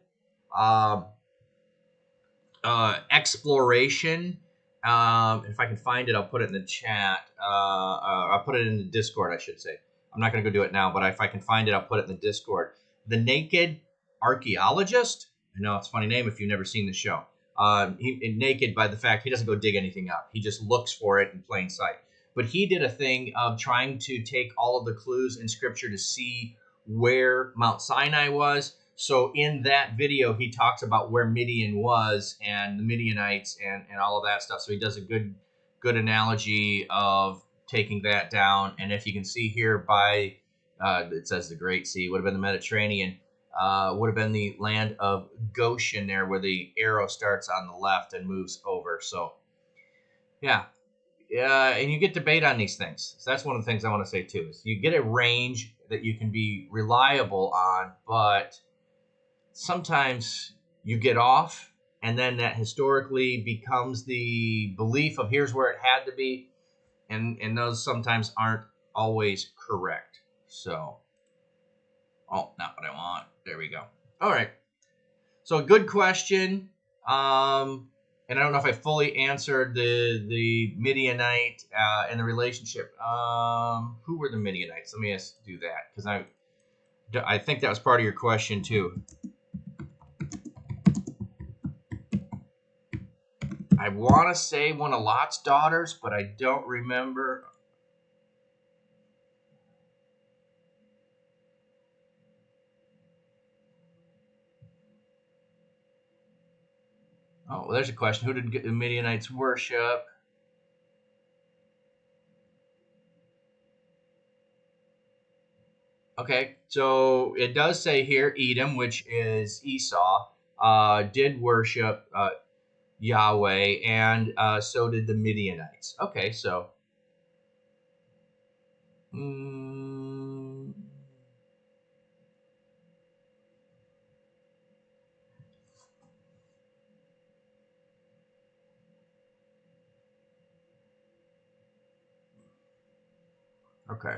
exploration, if I can find it, I'll put it in the chat. I'll put it in the Discord, I should say. I'm not going to go do it now, but if I can find it, I'll put it in the Discord. The Naked Archaeologist. I know it's a funny name if you've never seen the show. Naked by the fact he doesn't go dig anything up. He just looks for it in plain sight. but he did a thing of trying to take all of the clues in Scripture to see where Mount Sinai was. So in that video, he talks about where Midian was and the Midianites and all of that stuff. So he does a good analogy of taking that down. And if you can see here by, it says the Great Sea, would have been the Mediterranean, would have been the land of Goshen there, where the arrow starts on the left and moves over. So, yeah. And you get debate on these things. So that's one of the things I want to say, too, is you get a range that you can be reliable on, but sometimes you get off, and then that historically becomes the belief of here's where it had to be, and those sometimes aren't always correct. So, oh, not what I want. There we go. All right. So, a good question. And I don't know if I fully answered the Midianite and the relationship. Who were the Midianites? Let me do that, because I think that was part of your question too. I want to say one of Lot's daughters, but I don't remember. Oh, well, there's a question. Who did the Midianites worship? Okay, so it does say here Edom, which is Esau, did worship Yahweh, and so did the Midianites. Okay, so. Okay.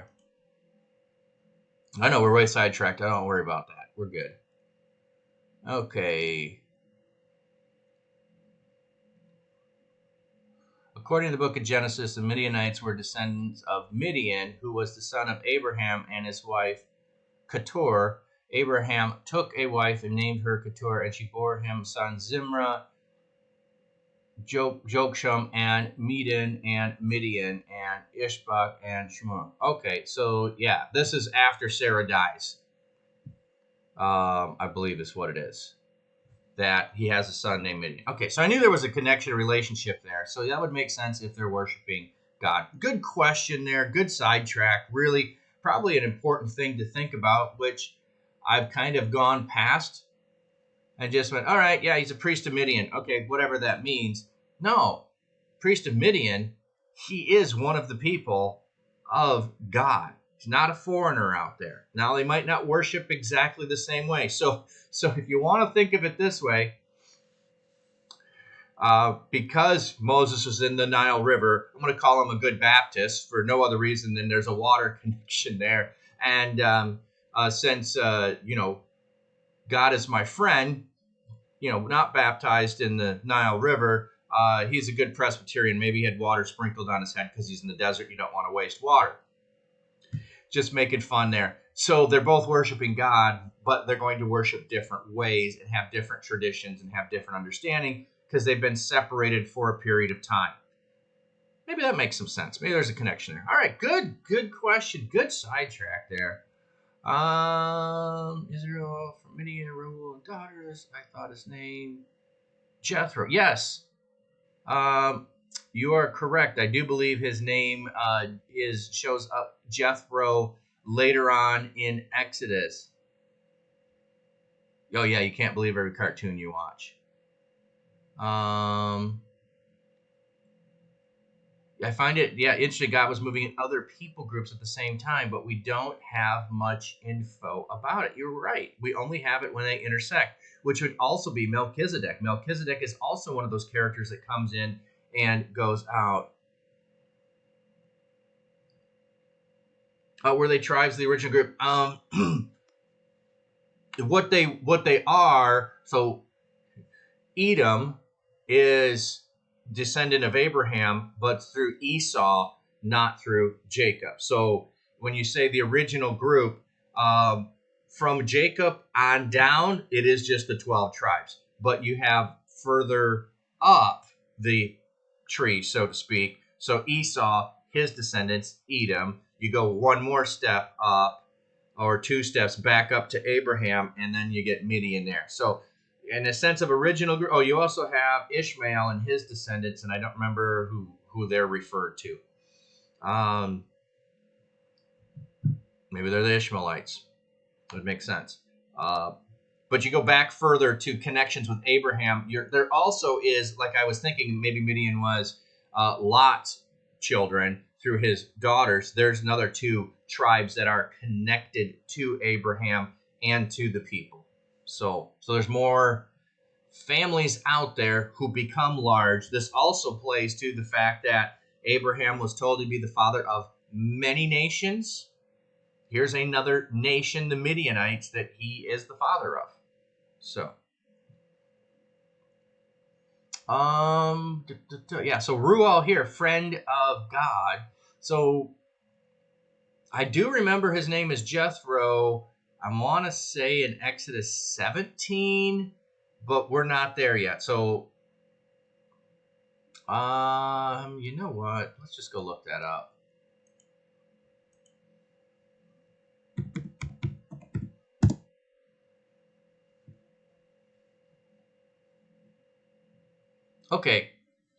I know we're way sidetracked. I don't worry about that. We're good. Okay. According to the book of Genesis, the Midianites were descendants of Midian, who was the son of Abraham and his wife Keturah. Abraham took a wife and named her Keturah, and she bore him sons Zimrah, Joksham, and Medan, and Midian, and Ishbak, and Shemur. Okay, so yeah, this is after Sarah dies. I believe is what it is. That he has a son named Midian. Okay, so I knew there was a connection, a relationship there. So that would make sense if they're worshiping God. Good question there. Good sidetrack. Really, probably an important thing to think about, which I've kind of gone past and just went, all right, yeah, he's a priest of Midian. Okay, whatever that means. No, priest of Midian, he is one of the people of God. He's not a foreigner out there. Now, they might not worship exactly the same way. So if you want to think of it this way, because Moses was in the Nile River, I'm going to call him a good Baptist for no other reason than there's a water connection there. And since, God is my friend, not baptized in the Nile River, he's a good Presbyterian. Maybe he had water sprinkled on his head because he's in the desert. You don't want to waste water. Just making fun there. So they're both worshiping God, but they're going to worship different ways and have different traditions and have different understanding because they've been separated for a period of time. Maybe that makes some sense. Maybe there's a connection there. All right, good question. Good sidetrack there. Israel from Midian, Reuel, and daughters. I thought his name Jethro. Yes. You are correct. I do believe his name shows up Jethro later on in Exodus. Oh yeah, you can't believe every cartoon you watch. I find it interesting. God was moving in other people groups at the same time, but we don't have much info about it. You're right. We only have it when they intersect, which would also be Melchizedek. Melchizedek is also one of those characters that comes in and goes out. Were they tribes of the original group? What they are, so Edom is descendant of Abraham, but through Esau, not through Jacob. So when you say the original group, from Jacob on down, it is just the 12 tribes. But you have further up the tree, so to speak. So Esau, his descendants, Edom. You go one more step up, or two steps back up to Abraham, and then you get Midian there. So in a sense of original group, you also have Ishmael and his descendants, and I don't remember who they're referred to. Maybe they're the Ishmaelites. Would make sense. But you go back further to connections with Abraham. There also is, like I was thinking, maybe Midian was Lot's children through his daughters. There's another two tribes that are connected to Abraham and to the people. So there's more families out there who become large. This also plays to the fact that Abraham was told to be the father of many nations. Here's another nation, the Midianites, that he is the father of. So, so Ruel here, friend of God. So I do remember his name is Jethro. I want to say in Exodus 17, but we're not there yet. So, you know what? Let's just go look that up. Okay,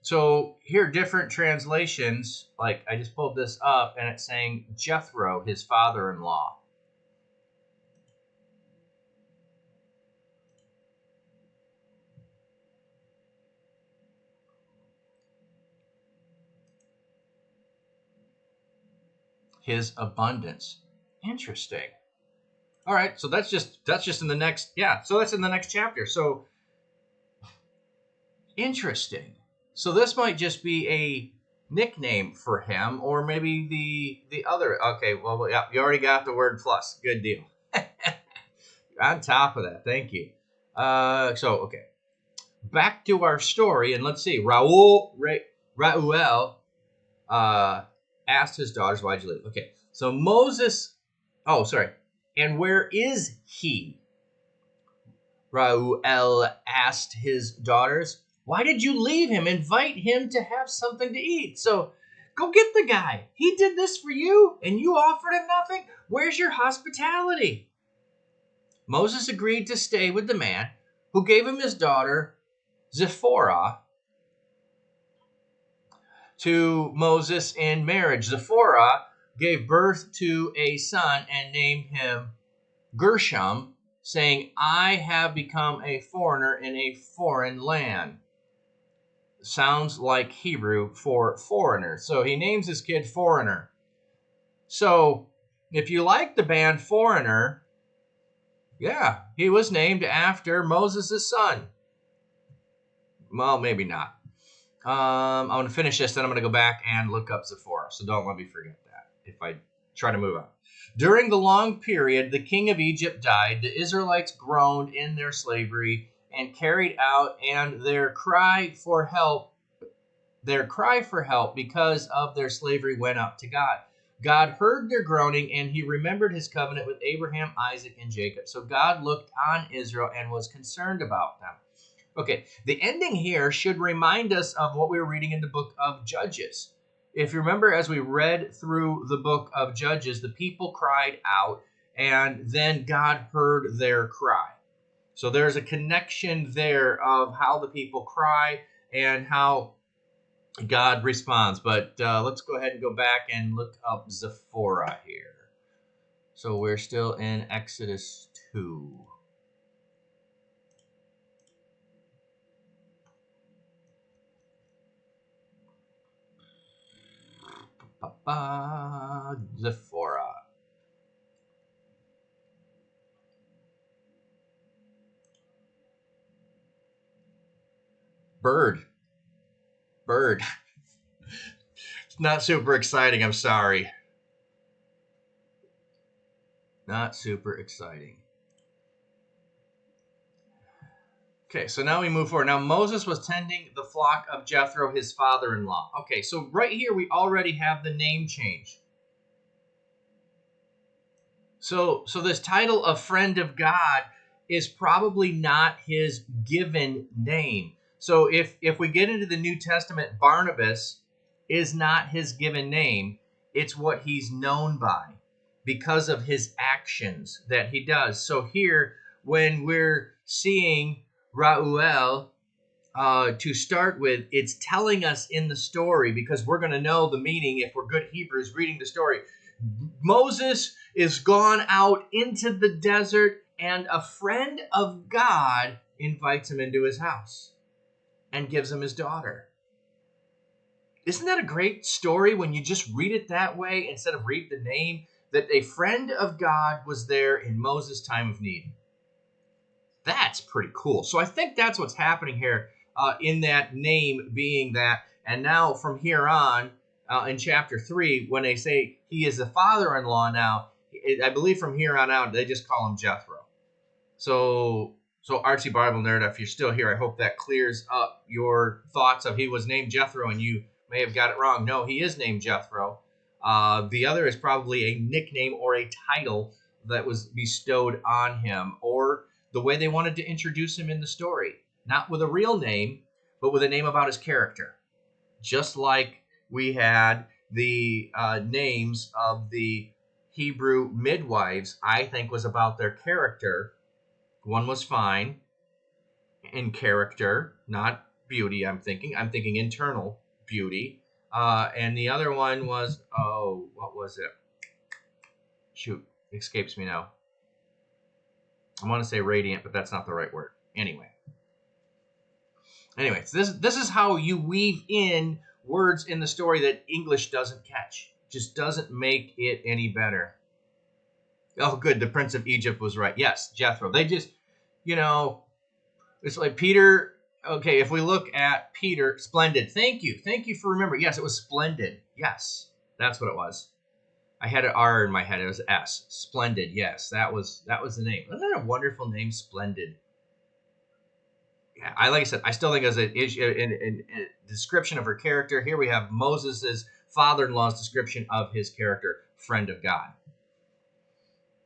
so here different translations, like I just pulled this up and it's saying Jethro, his father-in-law. His abundance. Interesting. All right, so that's just in the next, so that's in the next chapter. So interesting. So this might just be a nickname for him, or maybe the other. Okay, well, yeah, you already got the word plus. Good deal. On top of that, thank you. Okay. Back to our story, and let's see. Reuel asked his daughters, "Why'd you leave?" Okay, so Moses. Oh, sorry. And where is he? Reuel asked his daughters. Why did you leave him? Invite him to have something to eat. So go get the guy. He did this for you, and you offered him nothing? Where's your hospitality? Moses agreed to stay with the man who gave him his daughter, Zipporah, to Moses in marriage. Zipporah gave birth to a son and named him Gershom, saying, I have become a foreigner in a foreign land. Sounds like Hebrew for foreigner. So he names his kid Foreigner. So if you like the band Foreigner, yeah, he was named after Moses' son. Well, maybe not. I'm going to finish this, then I'm going to go back and look up Zipporah. So don't let me forget that if I try to move on. During the long period, the king of Egypt died. The Israelites groaned in their slavery and carried out, and their cry for help because of their slavery went up to God. God heard their groaning, and he remembered his covenant with Abraham, Isaac, and Jacob. So God looked on Israel and was concerned about them. Okay, the ending here should remind us of what we were reading in the book of Judges. If you remember, as we read through the book of Judges, the people cried out, and then God heard their cry. So there's a connection there of how the people cry and how God responds. But let's go ahead and go back and look up Zipporah here. So we're still in Exodus 2. Zipporah. Bird. It's not super exciting, I'm sorry. Not super exciting. Okay, so now we move forward. Now Moses was tending the flock of Jethro, his father-in-law. Okay, so right here we already have the name change. So this title of friend of God is probably not his given name. So if we get into the New Testament, Barnabas is not his given name. It's what he's known by because of his actions that he does. So here, when we're seeing Rauel, to start with, it's telling us in the story, because we're going to know the meaning if we're good Hebrews reading the story. Moses is gone out into the desert, and a friend of God invites him into his house and gives him his daughter. Isn't that a great story when you just read it that way instead of read the name? That a friend of God was there in Moses' time of need. That's pretty cool. So I think that's what's happening here in that name being that. And now from here on, in chapter 3, when they say he is the father-in-law now, I believe from here on out, they just call him Jethro. So Archie Bible Nerd, if you're still here, I hope that clears up your thoughts of he was named Jethro and you may have got it wrong. No, he is named Jethro. The other is probably a nickname or a title that was bestowed on him, or the way they wanted to introduce him in the story. Not with a real name, but with a name about his character. Just like we had the names of the Hebrew midwives, I think was about their character. One was fine in character, not beauty, I'm thinking internal beauty. And the other one was, what was it? Shoot, escapes me now. I want to say radiant, but that's not the right word. Anyway, so this is how you weave in words in the story that English doesn't catch. Just doesn't make it any better. Oh, good. The Prince of Egypt was right. Yes, Jethro. They just, it's like Peter. Okay, if we look at Peter, splendid. Thank you for remembering. Yes, it was splendid. Yes, that's what it was. I had an R in my head. It was S. Splendid. Yes, that was the name. Isn't that a wonderful name, Splendid? Yeah, like I said, I still think as a description of her character. Here we have Moses' father-in-law's description of his character, friend of God.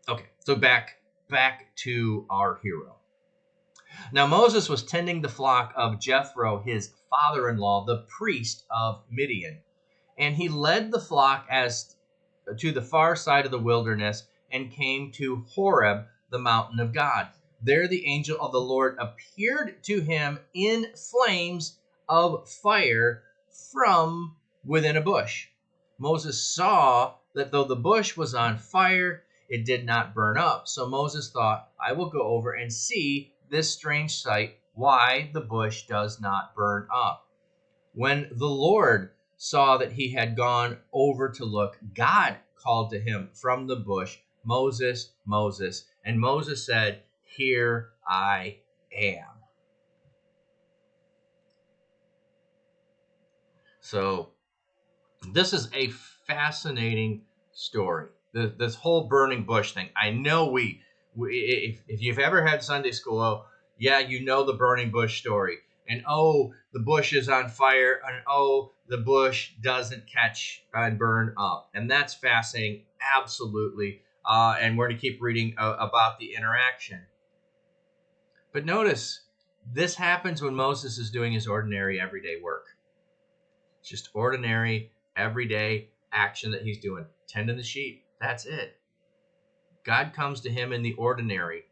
Okay, so back to our hero. Now Moses was tending the flock of Jethro, his father-in-law, the priest of Midian, and he led the flock as to the far side of the wilderness and came to Horeb, the mountain of God. There the angel of the Lord appeared to him in flames of fire from within a bush. Moses saw that though the bush was on fire, it did not burn up. So Moses thought, I will go over and see this strange sight, why the bush does not burn up. When the Lord saw that he had gone over to look, God called to him from the bush, Moses, Moses. And Moses said, Here I am. So this is a fascinating story. This whole burning bush thing. I know if you've ever had Sunday school, yeah, you know the burning bush story. And the bush is on fire, and the bush doesn't catch and burn up. And that's fascinating, absolutely. And we're going to keep reading about the interaction. But notice, this happens when Moses is doing his ordinary, everyday work. It's just ordinary, everyday action that he's doing. Tending the sheep. That's it. God comes to him in the ordinary.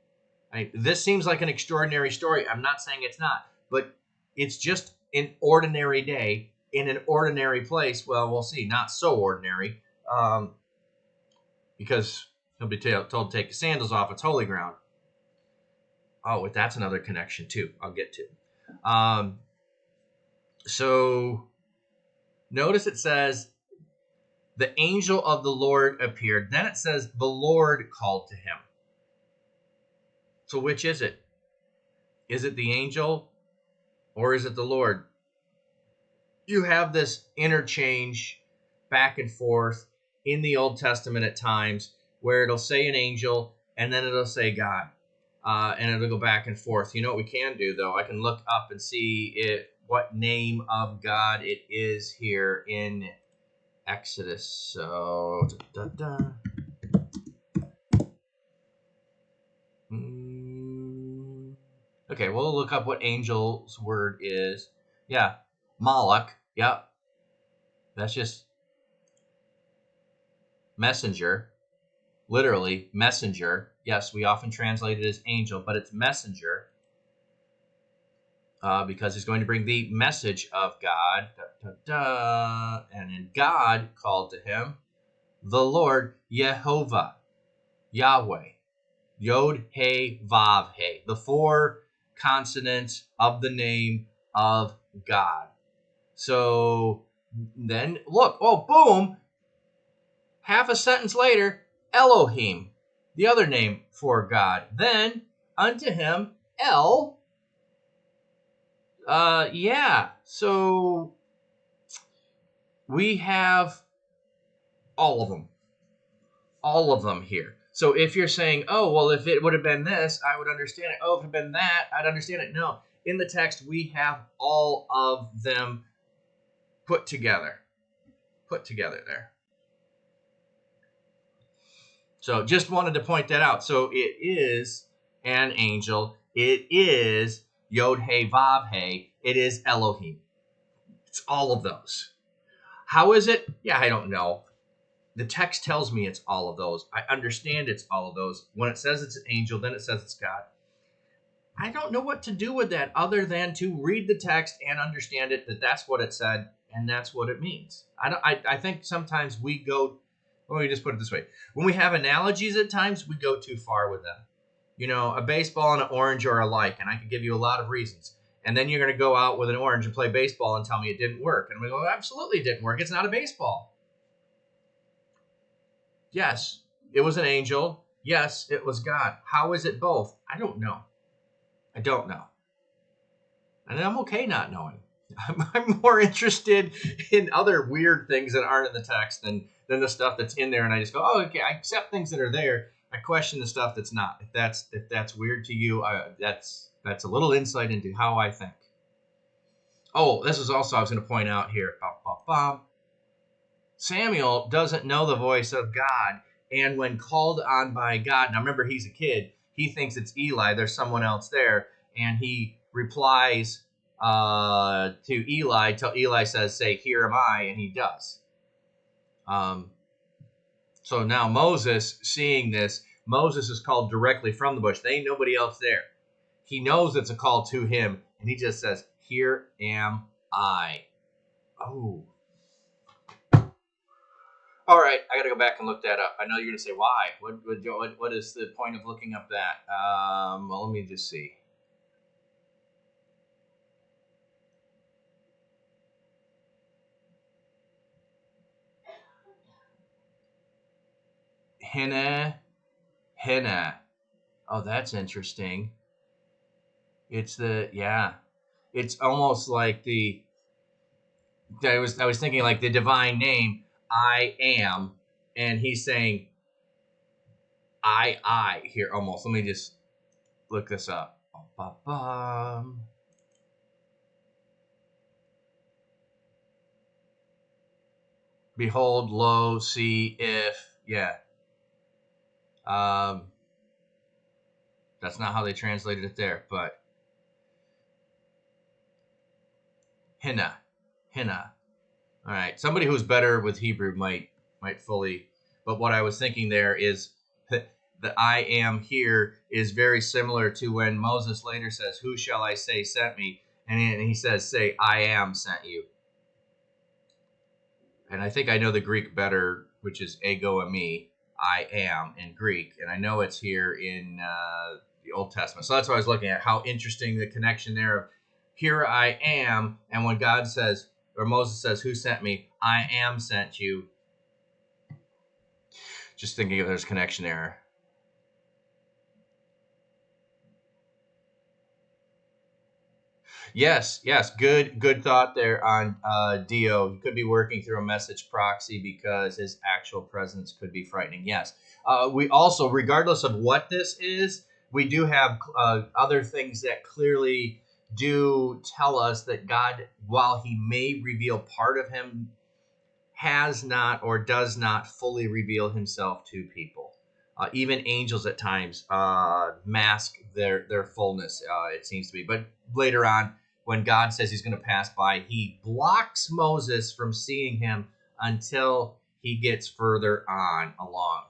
This seems like an extraordinary story. I'm not saying it's not, but it's just an ordinary day in an ordinary place. Well, we'll see. Not so ordinary, because he'll be told to take his sandals off. It's holy ground. Oh, that's another connection too. I'll get to. So notice it says the angel of the Lord appeared. Then it says the Lord called to him. So which is it? Is it the angel or is it the Lord? You have this interchange back and forth in the Old Testament at times where it'll say an angel and then it'll say God. And it'll go back and forth. You know what we can do, though? I can look up and see what name of God it is here in Exodus. So, okay, we'll look up what angel's word is. Yeah, Moloch. Yep. That's just messenger, literally messenger. Yes, we often translate it as angel, but it's messenger because he's going to bring the message of God. Da, da, da. And then God called to him the Lord Yehovah, Yahweh, Yod He Vav He, the four consonants of the name of God. So then look, oh, boom, half a sentence later, Elohim, the other name for God. Then unto him, El. So we have all of them here. So if you're saying, oh, well, if it would have been this, I would understand it. Oh, if it had been that, I'd understand it. No, in the text, we have all of them put together there. So just wanted to point that out. So it is an angel. It is Yod He Vav He. It is Elohim. It's all of those. How is it? Yeah, I don't know. The text tells me it's all of those. I understand it's all of those. When it says it's an angel, then it says it's God. I don't know what to do with that other than to read the text and understand it, that that's what it said and that's what it means. I think sometimes we go, let me just put it this way. When we have analogies at times, we go too far with them. You know, a baseball and an orange are alike, and I could give you a lot of reasons. And then you're going to go out with an orange and play baseball and tell me it didn't work. And we go, absolutely it didn't work. It's not a baseball. Yes, it was an angel. Yes, it was God. How is it both? I don't know. And I'm okay not knowing. I'm more interested in other weird things that aren't in the text than the stuff that's in there. And I just go, oh, okay, I accept things that are there. I question the stuff that's not. If that's weird to you, that's a little insight into how I think. Oh, this is also I was going to point out here. Samuel doesn't know the voice of God, and when called on by God, now remember he's a kid. He thinks it's Eli. There's someone else there, and he replies to Eli till Eli says, "Say, here am I," and he does. So now Moses, seeing this, Moses is called directly from the bush. There ain't nobody else there. He knows it's a call to him, and he just says, "Here am I." Oh. All right, I got to go back and look that up. I know you're going to say, why? What is the point of looking up that? Well, let me just see. Henna. Oh, that's interesting. It's almost like I was thinking like the divine name, I am, and he's saying, I here almost. Let me just look this up. Behold, lo, see, if, yeah. That's not how they translated it there, but Henna. All right, somebody who's better with Hebrew might fully. But what I was thinking there is that the I am here is very similar to when Moses later says, "Who shall I say sent me?" And he says, "Say, I am sent you." And I think I know the Greek better, which is ego eimi, I am in Greek, and I know it's here in the Old Testament. So that's what I was looking at. How interesting the connection there of here I am, and when God says, or Moses says, "Who sent me?" I am sent you. Just thinking if there's a connection there. Yes, good thought there on Dio. He could be working through a message proxy because his actual presence could be frightening. Yes. We also, regardless of what this is, we do have other things that clearly do tell us that God, while he may reveal part of him, has not or does not fully reveal himself to people. Even angels at times mask their fullness, it seems to be. But later on, when God says he's going to pass by, he blocks Moses from seeing him until he gets further on along.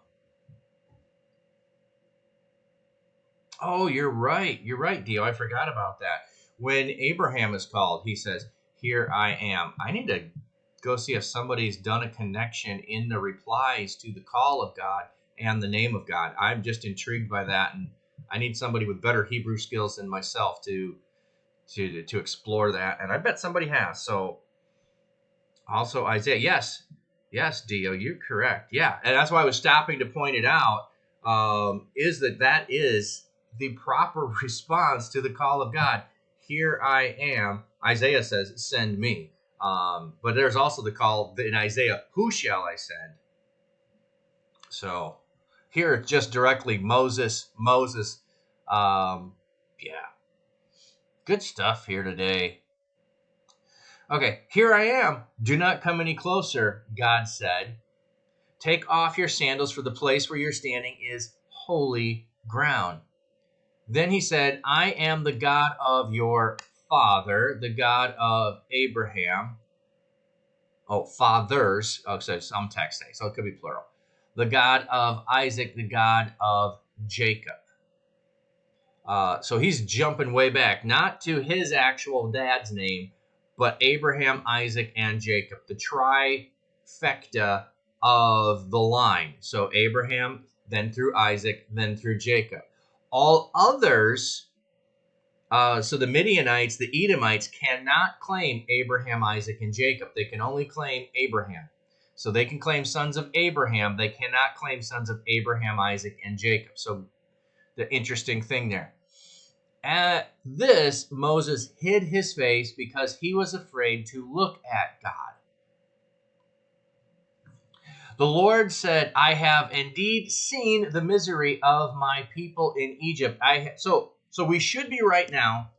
Oh, you're right. You're right, Dio. I forgot about that. When Abraham is called, he says, "Here I am." I need to go see if somebody's done a connection in the replies to the call of God and the name of God. I'm just intrigued by that, and I need somebody with better Hebrew skills than myself to explore that. And I bet somebody has. So also Isaiah, yes, Dio, you're correct. Yeah, and that's why I was stopping to point it out. Is that is the proper response to the call of God? Here I am. Isaiah says, "Send me." But there's also the call in Isaiah, "Who shall I send?" So here it's just directly Moses. Yeah, good stuff here today. Okay, here I am. Do not come any closer, God said. Take off your sandals, for the place where you're standing is holy ground. Then he said, I am the God of your father, the God of Abraham. Oh, fathers. Oh, so some texts say, so it could be plural. The God of Isaac, the God of Jacob. So he's jumping way back, not to his actual dad's name, but Abraham, Isaac, and Jacob, the trifecta of the line. So Abraham, then through Isaac, then through Jacob. All others, so the Midianites, the Edomites, cannot claim Abraham, Isaac, and Jacob. They can only claim Abraham. So they can claim sons of Abraham. They cannot claim sons of Abraham, Isaac, and Jacob. So the interesting thing there. At this, Moses hid his face because he was afraid to look at God. The Lord said, I have indeed seen the misery of my people in Egypt. So we should be right now.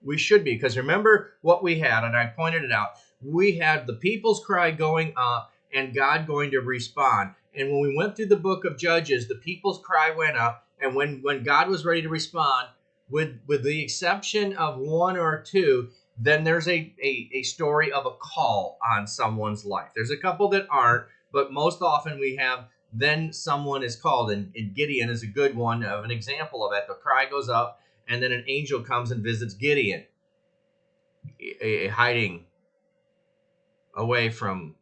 We should be, because remember what we had, and I pointed it out. We had the people's cry going up and God going to respond. And when we went through the book of Judges, the people's cry went up, and when God was ready to respond, with the exception of one or two, then there's a story of a call on someone's life. There's a couple that aren't, but most often we have then someone is called, and Gideon is a good one of an example of that. The cry goes up, and then an angel comes and visits Gideon, hiding away from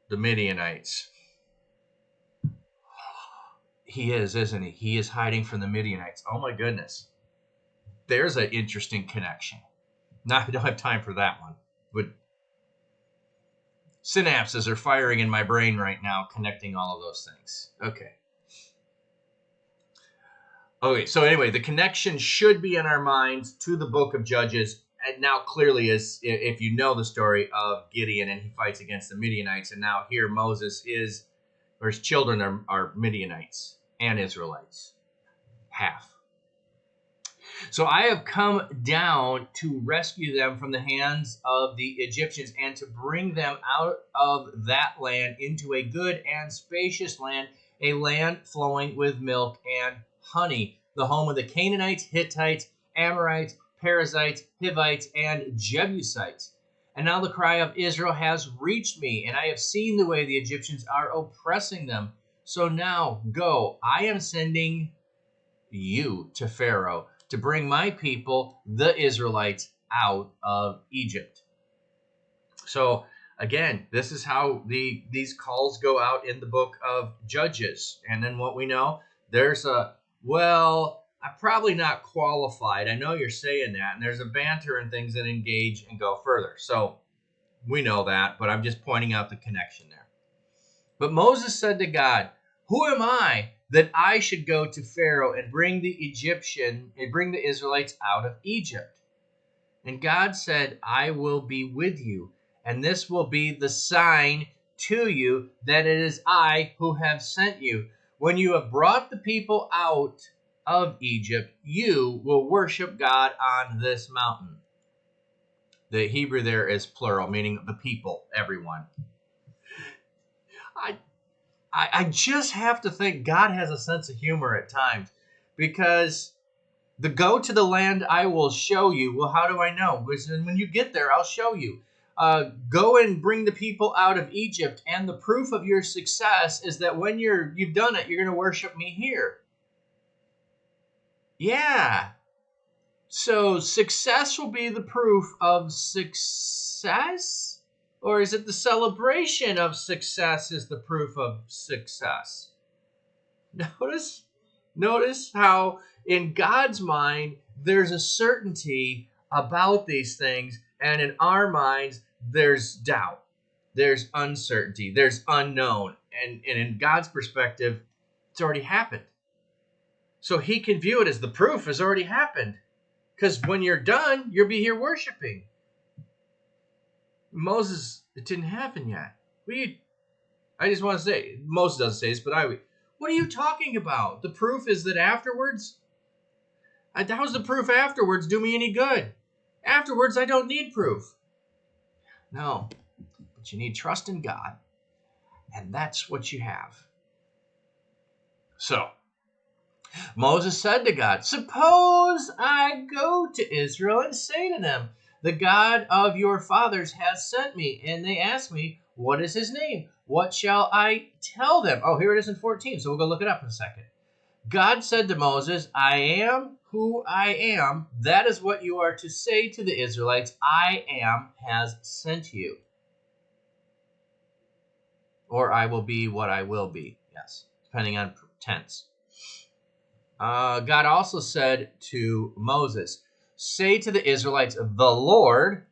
the Midianites. He is, isn't he? He is hiding from the Midianites. Oh my goodness. There's an interesting connection. Now, I don't have time for that one, but synapses are firing in my brain right now, connecting all of those things. Okay, so anyway, the connection should be in our minds to the book of Judges. And now clearly is, if you know the story of Gideon and he fights against the Midianites, and now here Moses is, or his children are Midianites and Israelites. Half. So I have come down to rescue them from the hands of the Egyptians and to bring them out of that land into a good and spacious land, a land flowing with milk and honey, the home of the Canaanites, Hittites, Amorites, Perizzites, Hivites, and Jebusites. And now the cry of Israel has reached me, and I have seen the way the Egyptians are oppressing them. So now go, I am sending you to Pharaoh to bring my people, the Israelites, out of Egypt. So again, this is how these calls go out in the book of Judges. And then what we know, there's I'm probably not qualified. I know you're saying that. And there's a banter and things that engage and go further. So we know that, but I'm just pointing out the connection there. But Moses said to God, who am I that I should go to Pharaoh and bring the Israelites out of Egypt? And God said, I will be with you, and this will be the sign to you that it is I who have sent you. When you have brought the people out of Egypt, you will worship God on this mountain. The Hebrew there is plural, meaning the people, everyone. I just have to think God has a sense of humor at times, because The go to the land I will show you. Well, how do I know? Because when you get there, I'll show you. Go and bring the people out of Egypt, and the proof of your success is that when you've done it, you're going to worship me here. Yeah. So success will be the proof of success? Or is it the celebration of success is the proof of success? Notice how in God's mind there's a certainty about these things, and in our minds there's doubt, there's uncertainty, there's unknown, and in God's perspective, it's already happened. So he can view it as the proof has already happened. Because when you're done, you'll be here worshiping. Moses, it didn't happen yet. I just want to say, Moses doesn't say this, but what are you talking about? The proof is that afterwards? How's the proof afterwards do me any good? Afterwards, I don't need proof. No, but you need trust in God, and that's what you have. So, Moses said to God, suppose I go to Israel and say to them, the God of your fathers has sent me. And they ask me, what is his name? What shall I tell them? Oh, here it is in 14. So we'll go look it up in a second. God said to Moses, I am who I am. That is what you are to say to the Israelites. I am has sent you. Or I will be what I will be. Yes, depending on tense. God also said to Moses, say to the Israelites, the Lord,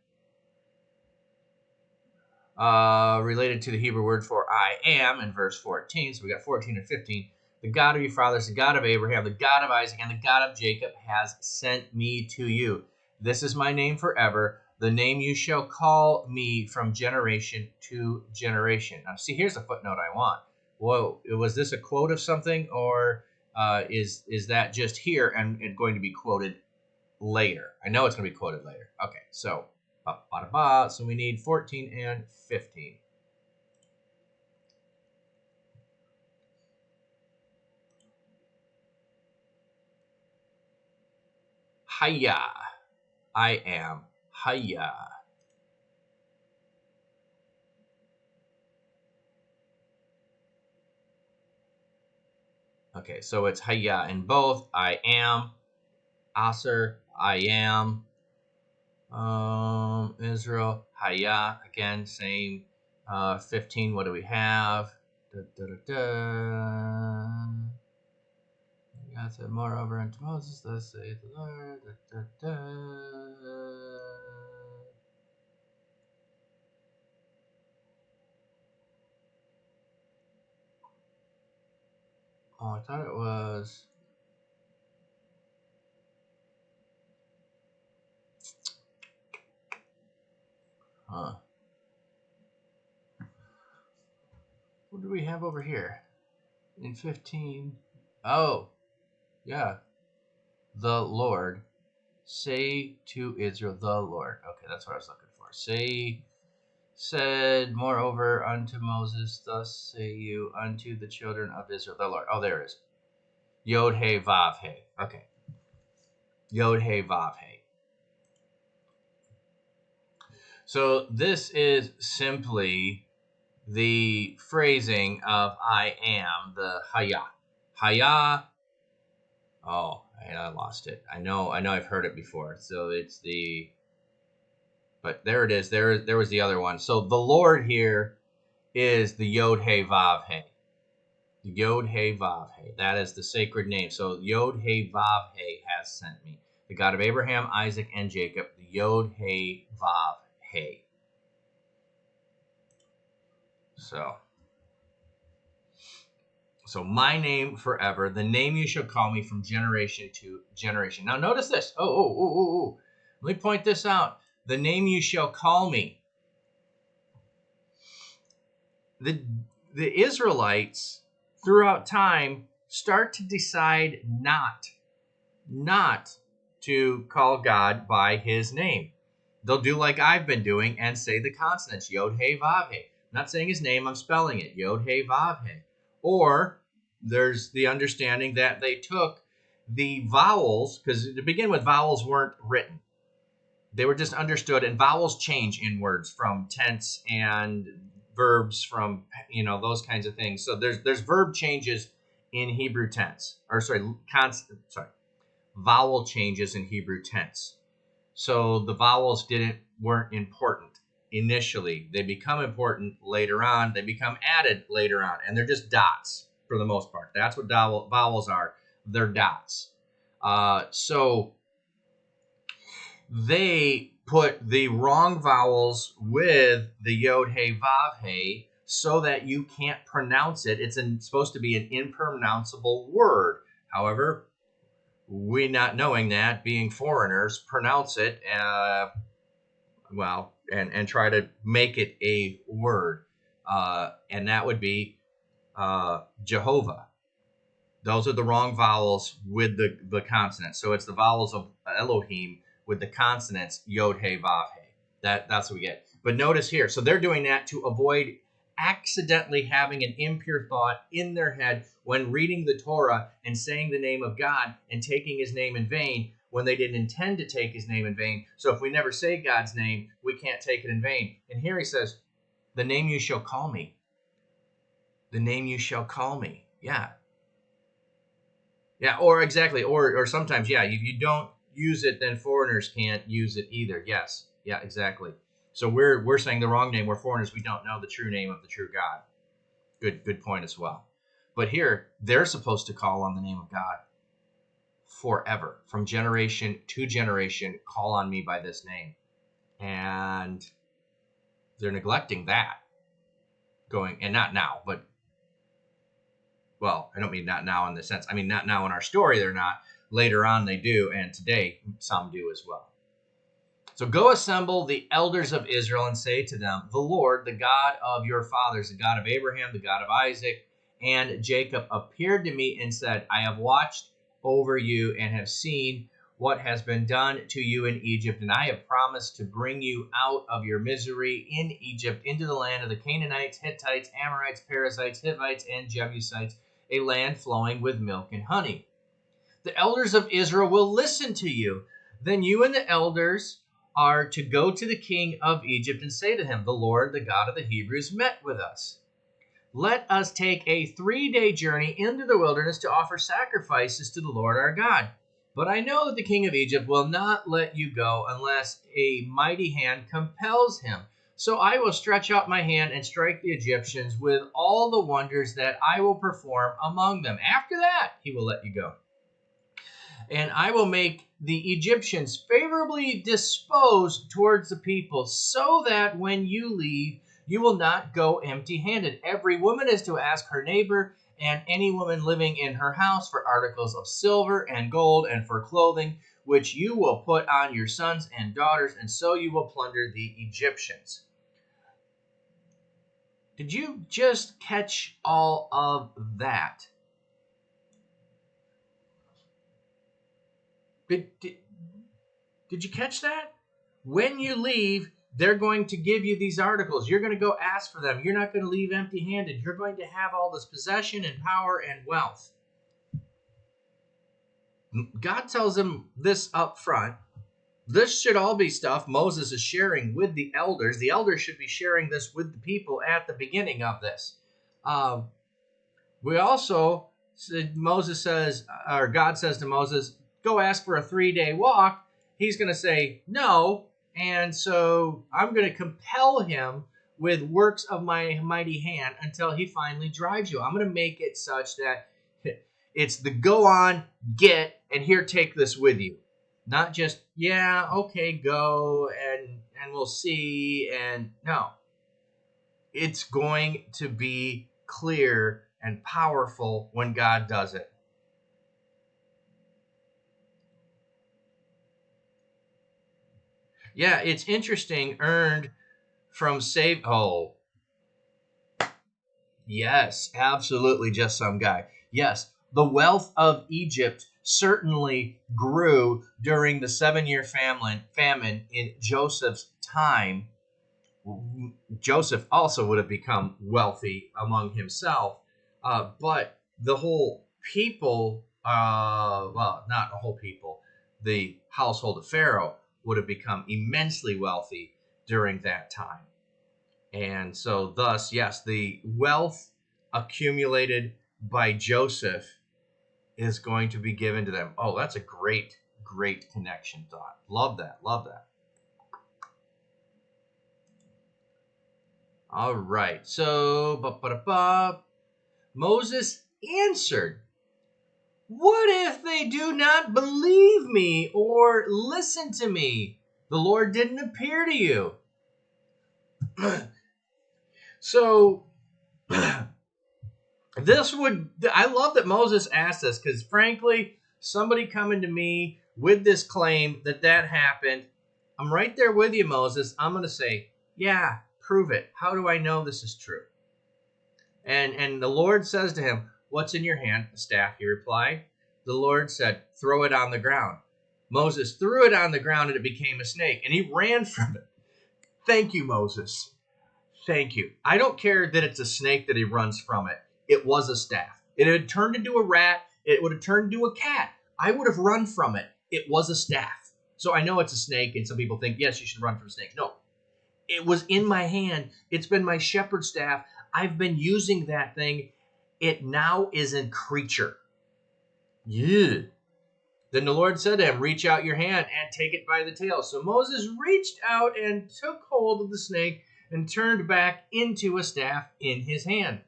related to the Hebrew word for I am in verse 14. So we got 14 and 15. The God of your fathers, the God of Abraham, the God of Isaac, and the God of Jacob has sent me to you. This is my name forever, the name you shall call me from generation to generation. Now, see, here's a footnote I want. Whoa, was this a quote of something, or is that just here and going to be quoted later? I know it's going to be quoted later. Okay, so so we need 14 and 15. Hiya, I am. Hiya. Okay, so it's hiya in both. I am. Aser, I am. Israel, hiya. Again, same. 15, what do we have? God said, moreover unto Moses, thus saith the Lord. Oh, I thought it was. Huh. What do we have over here? In 15. Oh, yeah. The Lord. Say to Israel, the Lord. Okay, that's what I was looking for. Said, moreover, unto Moses, thus say you unto the children of Israel, the Lord. Oh, there it is. Yod He Vav He. Okay. Yod He Vav He. So this is simply the phrasing of I am, the Haya. Haya. Oh, I lost it. I know I've heard it before. So it's the, but there it is. There was the other one. So the Lord here is the Yod He Vav He. Yod He Vav He. That is the sacred name. So Yod He Vav He has sent me. The God of Abraham, Isaac, and Jacob. The Yod He Vav He. So my name forever, the name you shall call me from generation to generation. Now notice this. Oh. Let me point this out. The name you shall call me. The Israelites throughout time start to decide not to call God by his name. They'll do like I've been doing and say the consonants, Yod He Vav He. I'm not saying his name, I'm spelling it, Yod He Vav He. Or there's the understanding that they took the vowels, because to begin with, vowels weren't written. They were just understood, and vowels change in words from tense and verbs from, those kinds of things. So there's verb changes in Hebrew tense, or vowel changes in Hebrew tense. So the vowels weren't important initially. They become important later on. They become added later on, and they're just dots for the most part. That's what vowels are. They're dots. So they put the wrong vowels with the yod hey vav hey so that you can't pronounce it. It's supposed to be an impronounceable word. However, we, not knowing that, being foreigners, pronounce it and try to make it a word, and that would be Jehovah. Those are the wrong vowels with the consonants. So it's the vowels of Elohim with the consonants yod hey vav hey. That's what we get. But notice here, so they're doing that to avoid accidentally having an impure thought in their head when reading the Torah and saying the name of God and taking his name in vain when they didn't intend to take his name in vain. So if we never say God's name, we can't take it in vain. And here he says, the name you shall call me. The name you shall call me. Yeah. Yeah, or exactly. Or sometimes, yeah, if you don't use it, then foreigners can't use it either. Yes. Yeah, exactly. So we're saying the wrong name. We're foreigners. We don't know the true name of the true God. Good point as well. But here, they're supposed to call on the name of God forever. From generation to generation, call on me by this name. And they're neglecting that. And not now, but, well, I don't mean not now in the sense, I mean not now in our story, they're not. Later on they do, and today some do as well. So go assemble the elders of Israel and say to them, the Lord, the God of your fathers, the God of Abraham, the God of Isaac, and Jacob, appeared to me and said, I have watched over you and have seen what has been done to you in Egypt, and I have promised to bring you out of your misery in Egypt into the land of the Canaanites, Hittites, Amorites, Perizzites, Hivites, and Jebusites, a land flowing with milk and honey. The elders of Israel will listen to you. Then you and the elders are to go to the king of Egypt and say to him, the Lord, the God of the Hebrews, met with us. Let us take a 3-day journey into the wilderness to offer sacrifices to the Lord our God. But I know that the king of Egypt will not let you go unless a mighty hand compels him. So I will stretch out my hand and strike the Egyptians with all the wonders that I will perform among them. After that, he will let you go. And I will make the Egyptians favorably disposed towards the people, so that when you leave, you will not go empty-handed. Every woman is to ask her neighbor and any woman living in her house for articles of silver and gold and for clothing, which you will put on your sons and daughters, and so you will plunder the Egyptians. Did you just catch all of that? Did you catch that? When you leave, they're going to give you these articles. You're going to go ask for them. You're not going to leave empty-handed. You're going to have all this possession and power and wealth. God tells them this up front. This should all be stuff Moses is sharing with the elders. The elders should be sharing this with the people at the beginning of this. We also, God says to Moses, go ask for a 3-day walk. He's going to say no, and so I'm going to compel him with works of my mighty hand until he finally drives you. I'm going to make it such that it's the go on, get, and here, take this with you. Not just, yeah, okay, go, and we'll see, and no. It's going to be clear and powerful when God does it. Yeah, it's interesting. Earned from save. Oh, yes, absolutely. Just some guy. Yes, the wealth of Egypt certainly grew during the 7-year famine in Joseph's time. Joseph also would have become wealthy among himself, but the whole people well, not a whole people, the household of Pharaoh would have become immensely wealthy during that time. And so, thus, yes, the wealth accumulated by Joseph is going to be given to them. Oh, that's a great, great connection thought. Love that. Love that. All right. So, Moses answered, "What if they do not believe me or listen to me? The Lord didn't appear to you." So, I love that Moses asked this, because frankly, somebody coming to me with this claim that happened, I'm right there with you, Moses. I'm going to say, yeah, prove it. How do I know this is true? And the Lord says to him, "What's in your hand?" "A staff," he replied. The Lord said, "Throw it on the ground." Moses threw it on the ground and it became a snake, and he ran from it. Thank you, Moses. Thank you. I don't care that it's a snake that he runs from it. It was a staff. It had turned into a rat. It would have turned into a cat. I would have run from it. It was a staff. So I know it's a snake, and some people think, yes, you should run from snakes. No, it was in my hand. It's been my shepherd's staff. I've been using that thing. It now is a creature. Yeah. Then the Lord said to him, "Reach out your hand and take it by the tail." So Moses reached out and took hold of the snake and turned back into a staff in his hand.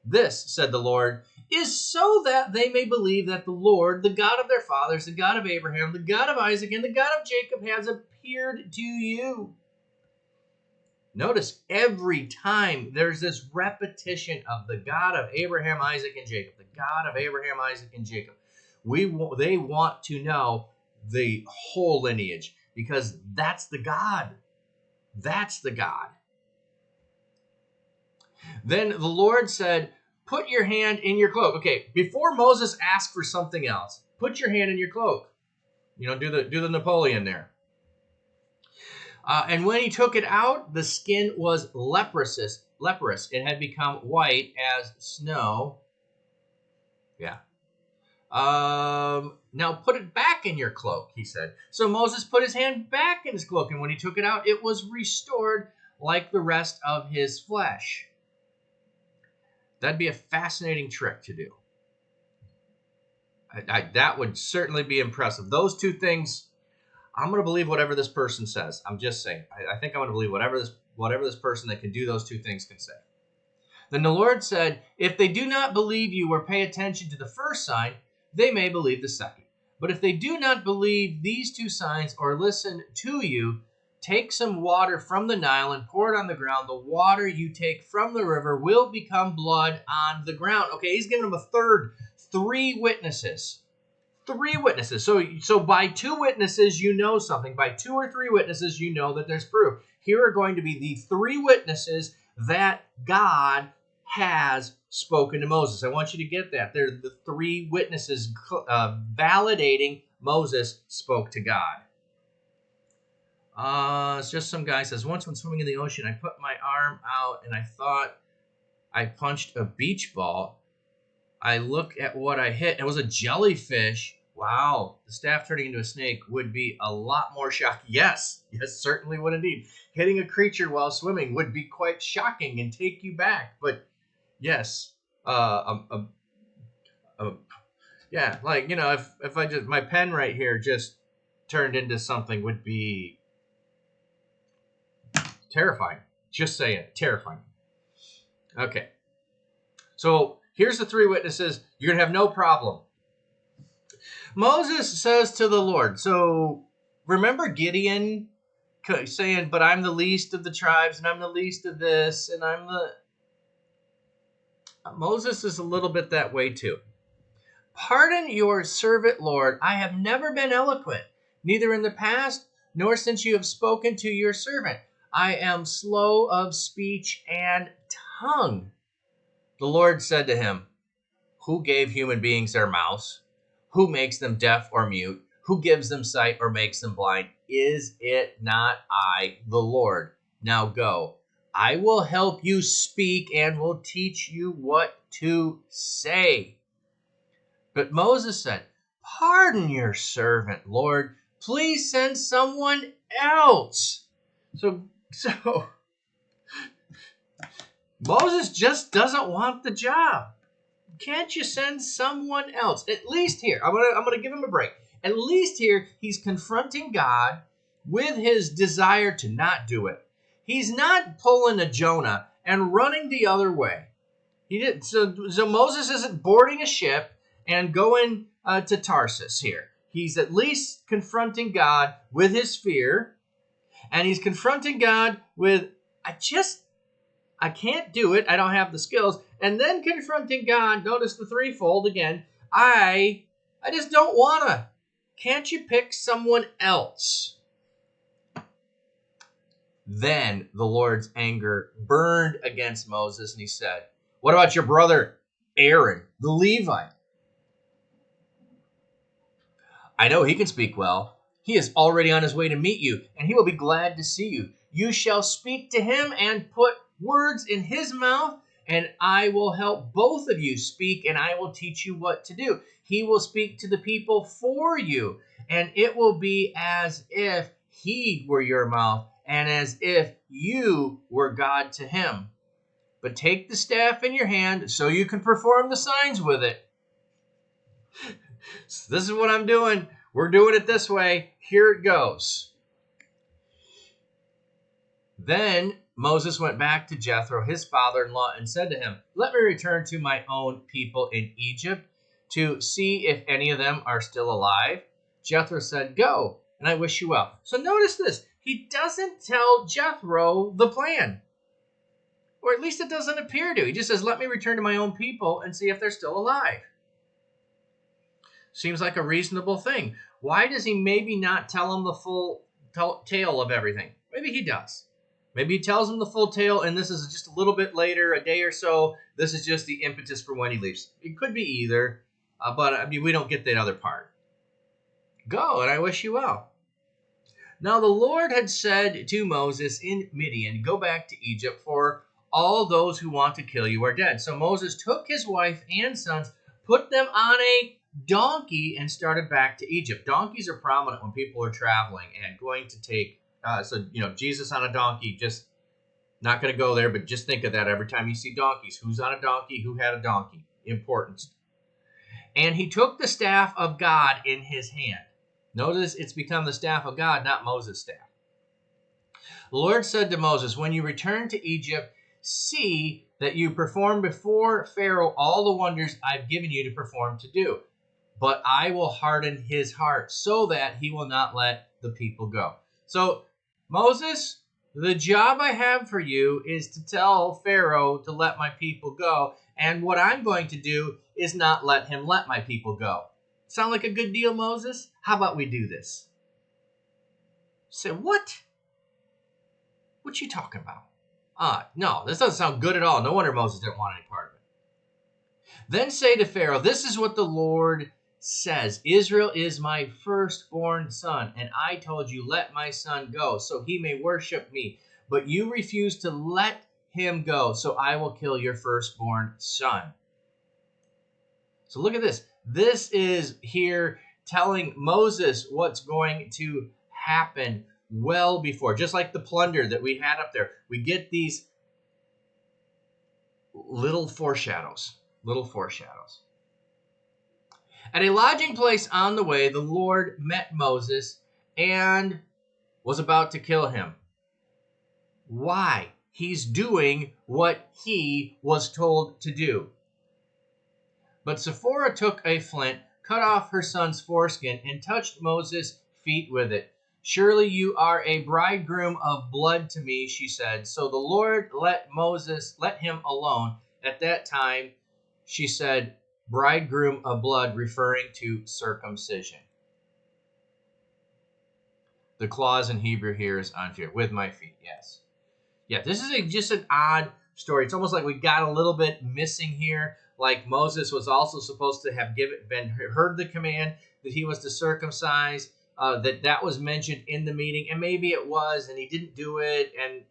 "This," said the Lord, "is so that they may believe that the Lord, the God of their fathers, the God of Abraham, the God of Isaac, and the God of Jacob has appeared to you." Notice every time there's this repetition of the God of Abraham, Isaac, and Jacob. The God of Abraham, Isaac, and Jacob. They want to know the whole lineage, because that's the God. That's the God. Then the Lord said, "Put your hand in your cloak." Okay, before Moses asked for something else, put your hand in your cloak. Do the Napoleon there. And when he took it out, the skin was leprous. It had become white as snow. Yeah. Now put it back in your cloak, he said. So Moses put his hand back in his cloak, and when he took it out, it was restored like the rest of his flesh. That'd be a fascinating trick to do. That would certainly be impressive. Those two things, I'm going to believe whatever this person says. I'm just saying. I think I'm going to believe whatever this person that can do those two things can say. Then the Lord said, "If they do not believe you or pay attention to the first sign, they may believe the second. But if they do not believe these two signs or listen to you, take some water from the Nile and pour it on the ground. The water you take from the river will become blood on the ground." Okay, he's giving them a third. 3 witnesses. 3 witnesses. So by 2 witnesses, you know something. By 2 or 3 witnesses, you know that there's proof. Here are going to be the 3 witnesses that God has spoken to Moses. I want you to get that. They're the 3 witnesses validating Moses spoke to God. It's just some guy says, "Once when swimming in the ocean, I put my arm out and I thought I punched a beach ball. I look at what I hit. It was a jellyfish. Wow, the staff turning into a snake would be a lot more shocking." Yes, certainly would indeed. Hitting a creature while swimming would be quite shocking and take you back. But yes, yeah, like, if I just, my pen right here just turned into something, would be terrifying. Just saying, terrifying. Okay, so here's the 3 witnesses. You're going to have no problem. Moses says to the Lord, so remember Gideon saying, "But I'm the least of the tribes, and I'm the least of this, and I'm the..." Moses is a little bit that way too. "Pardon your servant, Lord. I have never been eloquent, neither in the past, nor since you have spoken to your servant. I am slow of speech and tongue." The Lord said to him, "Who gave human beings their mouths? Who makes them deaf or mute? Who gives them sight or makes them blind? Is it not I, the Lord? Now go. I will help you speak and will teach you what to say." But Moses said, "Pardon your servant, Lord. Please send someone else." So Moses just doesn't want the job. Can't you send someone else? At least here, I'm gonna give him a break. At least here, he's confronting God with his desire to not do it. He's not pulling a Jonah and running the other way. He did so Moses isn't boarding a ship and going to Tarsus here. He's at least confronting God with his fear, and he's confronting God with, I can't do it. I don't have the skills. And then confronting God, notice the threefold again. I just don't wanna. Can't you pick someone else? Then the Lord's anger burned against Moses, and he said, "What about your brother Aaron, the Levite? I know he can speak well. He is already on his way to meet you, and he will be glad to see you. You shall speak to him and put words in his mouth, and I will help both of you speak, and I will teach you what to do. He will speak to the people for you, and it will be as if he were your mouth, and as if you were God to him. But take the staff in your hand so you can perform the signs with it." So this is what I'm doing. We're doing it this way. Here it goes. Then Moses went back to Jethro, his father-in-law, and said to him, "Let me return to my own people in Egypt to see if any of them are still alive." Jethro said, "Go, and I wish you well." So notice this. He doesn't tell Jethro the plan. Or at least it doesn't appear to. He just says, "Let me return to my own people and see if they're still alive." Seems like a reasonable thing. Why does he maybe not tell him the full tale of everything? Maybe he does. Maybe he tells him the full tale, and this is just a little bit later, a day or so. This is just the impetus for when he leaves. It could be either, but I mean, we don't get that other part. Go, and I wish you well. Now the Lord had said to Moses in Midian, "Go back to Egypt, for all those who want to kill you are dead." So Moses took his wife and sons, put them on a donkey, and started back to Egypt. Donkeys are prominent when people are traveling and going to take, Jesus on a donkey, just not going to go there, but just think of that every time you see donkeys. Who's on a donkey? Who had a donkey? Important. And he took the staff of God in his hand. Notice it's become the staff of God, not Moses' staff. The Lord said to Moses, "When you return to Egypt, see that you perform before Pharaoh all the wonders I've given you to perform to do. But I will harden his heart so that he will not let the people go." So, Moses, the job I have for you is to tell Pharaoh to let my people go. And what I'm going to do is not let him let my people go. Sound like a good deal, Moses? How about we do this? Say, what? What you talking about? No, this doesn't sound good at all. No wonder Moses didn't want any part of it. Then say to Pharaoh, "This is what the Lord says. Israel is my firstborn son, and I told you, let my son go, so he may worship me. But you refuse to let him go, so I will kill your firstborn son." So look at this. This is here telling Moses what's going to happen well before. Just like the plunder that we had up there. We get these little foreshadows. Little foreshadows. At a lodging place on the way, the Lord met Moses and was about to kill him. Why? He's doing what he was told to do. But Zipporah took a flint, cut off her son's foreskin, and touched Moses' feet with it. "Surely you are a bridegroom of blood to me," she said. So the Lord let him alone. At that time, she said, "bridegroom of blood," referring to circumcision. The clause in Hebrew here is on fear. With my feet, yes. Yeah, this is just an odd story. It's almost like we got a little bit missing here. Like Moses was also supposed to have heard the command that he was to circumcise, that was mentioned in the meeting, and maybe it was, and he didn't do it, and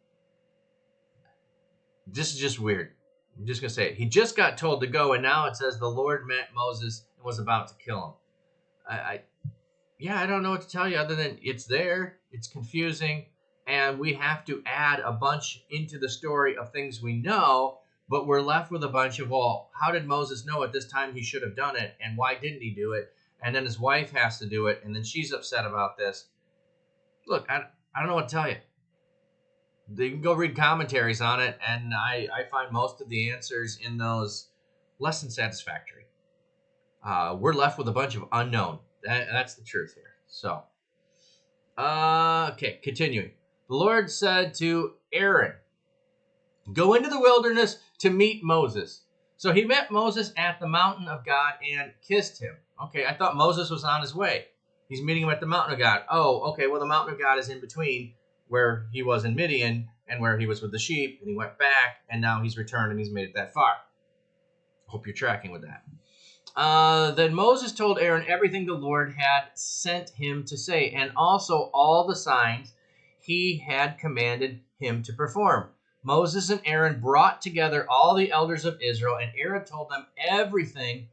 this is just weird. I'm just going to say it. He just got told to go, and now it says the Lord met Moses and was about to kill him. I don't know what to tell you other than it's there, it's confusing, and we have to add a bunch into the story of things we know, but we're left with a bunch of, well, how did Moses know at this time he should have done it, and why didn't he do it? And then his wife has to do it, and then she's upset about this. Look, I don't know what to tell you. You can go read commentaries on it, and I find most of the answers in those less than satisfactory. We're left with a bunch of unknown. That's the truth here. So, okay, continuing. The Lord said to Aaron, go into the wilderness to meet Moses. So he met Moses at the mountain of God and kissed him. Okay, I thought Moses was on his way. He's meeting him at the mountain of God. Oh, okay, well, the mountain of God is in between where he was in Midian and where he was with the sheep, and he went back, and now he's returned and he's made it that far. Hope you're tracking with that. Then Moses told Aaron everything the Lord had sent him to say, and also all the signs he had commanded him to perform. Moses and Aaron brought together all the elders of Israel, and Aaron told them everything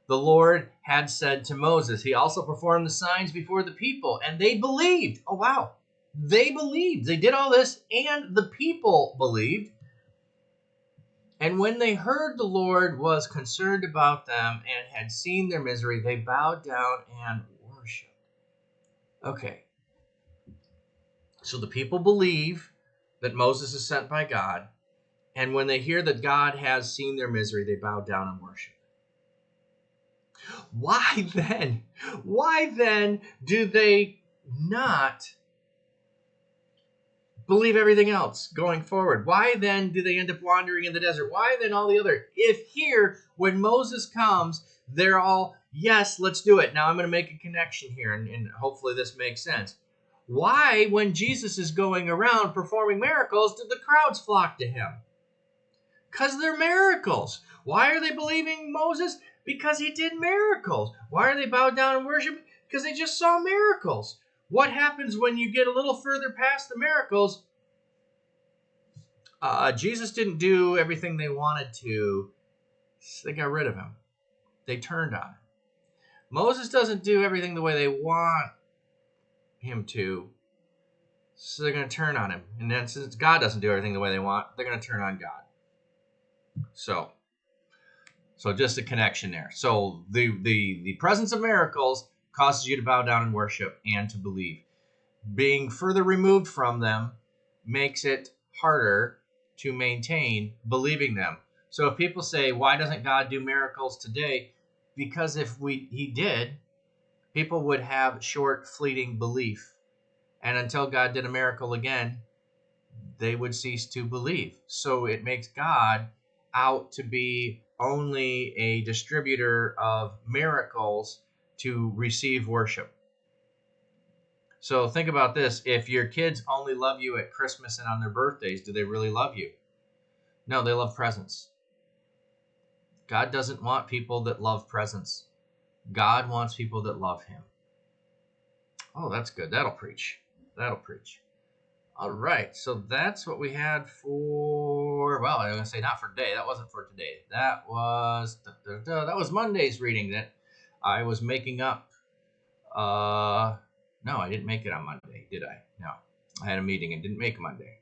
the Lord had said to Moses. He also performed the signs before the people, and they believed. Oh, wow. They believed. They did all this, and the people believed. And when they heard the Lord was concerned about them and had seen their misery, they bowed down and worshiped. Okay. So the people believe that Moses is sent by God. And when they hear that God has seen their misery, they bow down and worship. Why then do they not believe everything else going forward? Why then do they end up wandering in the desert? Why then all the other? If here, when Moses comes, they're all, yes, let's do it. Now I'm going to make a connection here, and hopefully this makes sense. Why, when Jesus is going around performing miracles, did the crowds flock to him? Because they're miracles. Why are they believing Moses? Because he did miracles. Why are they bowed down and worshiping? Because they just saw miracles. What happens when you get a little further past the miracles? Jesus didn't do everything they wanted to, so they got rid of him. They turned on him. Moses doesn't do everything the way they want him to, so they're going to turn on him. And then since God doesn't do everything the way they want, they're going to turn on God. So just a connection there. So the presence of miracles causes you to bow down and worship and to believe. Being further removed from them makes it harder to maintain believing them. So if people say, why doesn't God do miracles today? Because if he did, people would have short, fleeting belief. And until God did a miracle again, they would cease to believe. So it makes God out to be only a distributor of miracles to receive worship. So think about this. If your kids only love you at Christmas and on their birthdays, do they really love you? No, they love presents. God doesn't want people that love presents. God wants people that love him. Oh, that's good. That'll preach. All right. So that's what we had for, well, I'm going to say not for today. That wasn't for today. That was Monday's reading that I was making up. No, I didn't make it on Monday, did I? No. I had a meeting and didn't make Monday.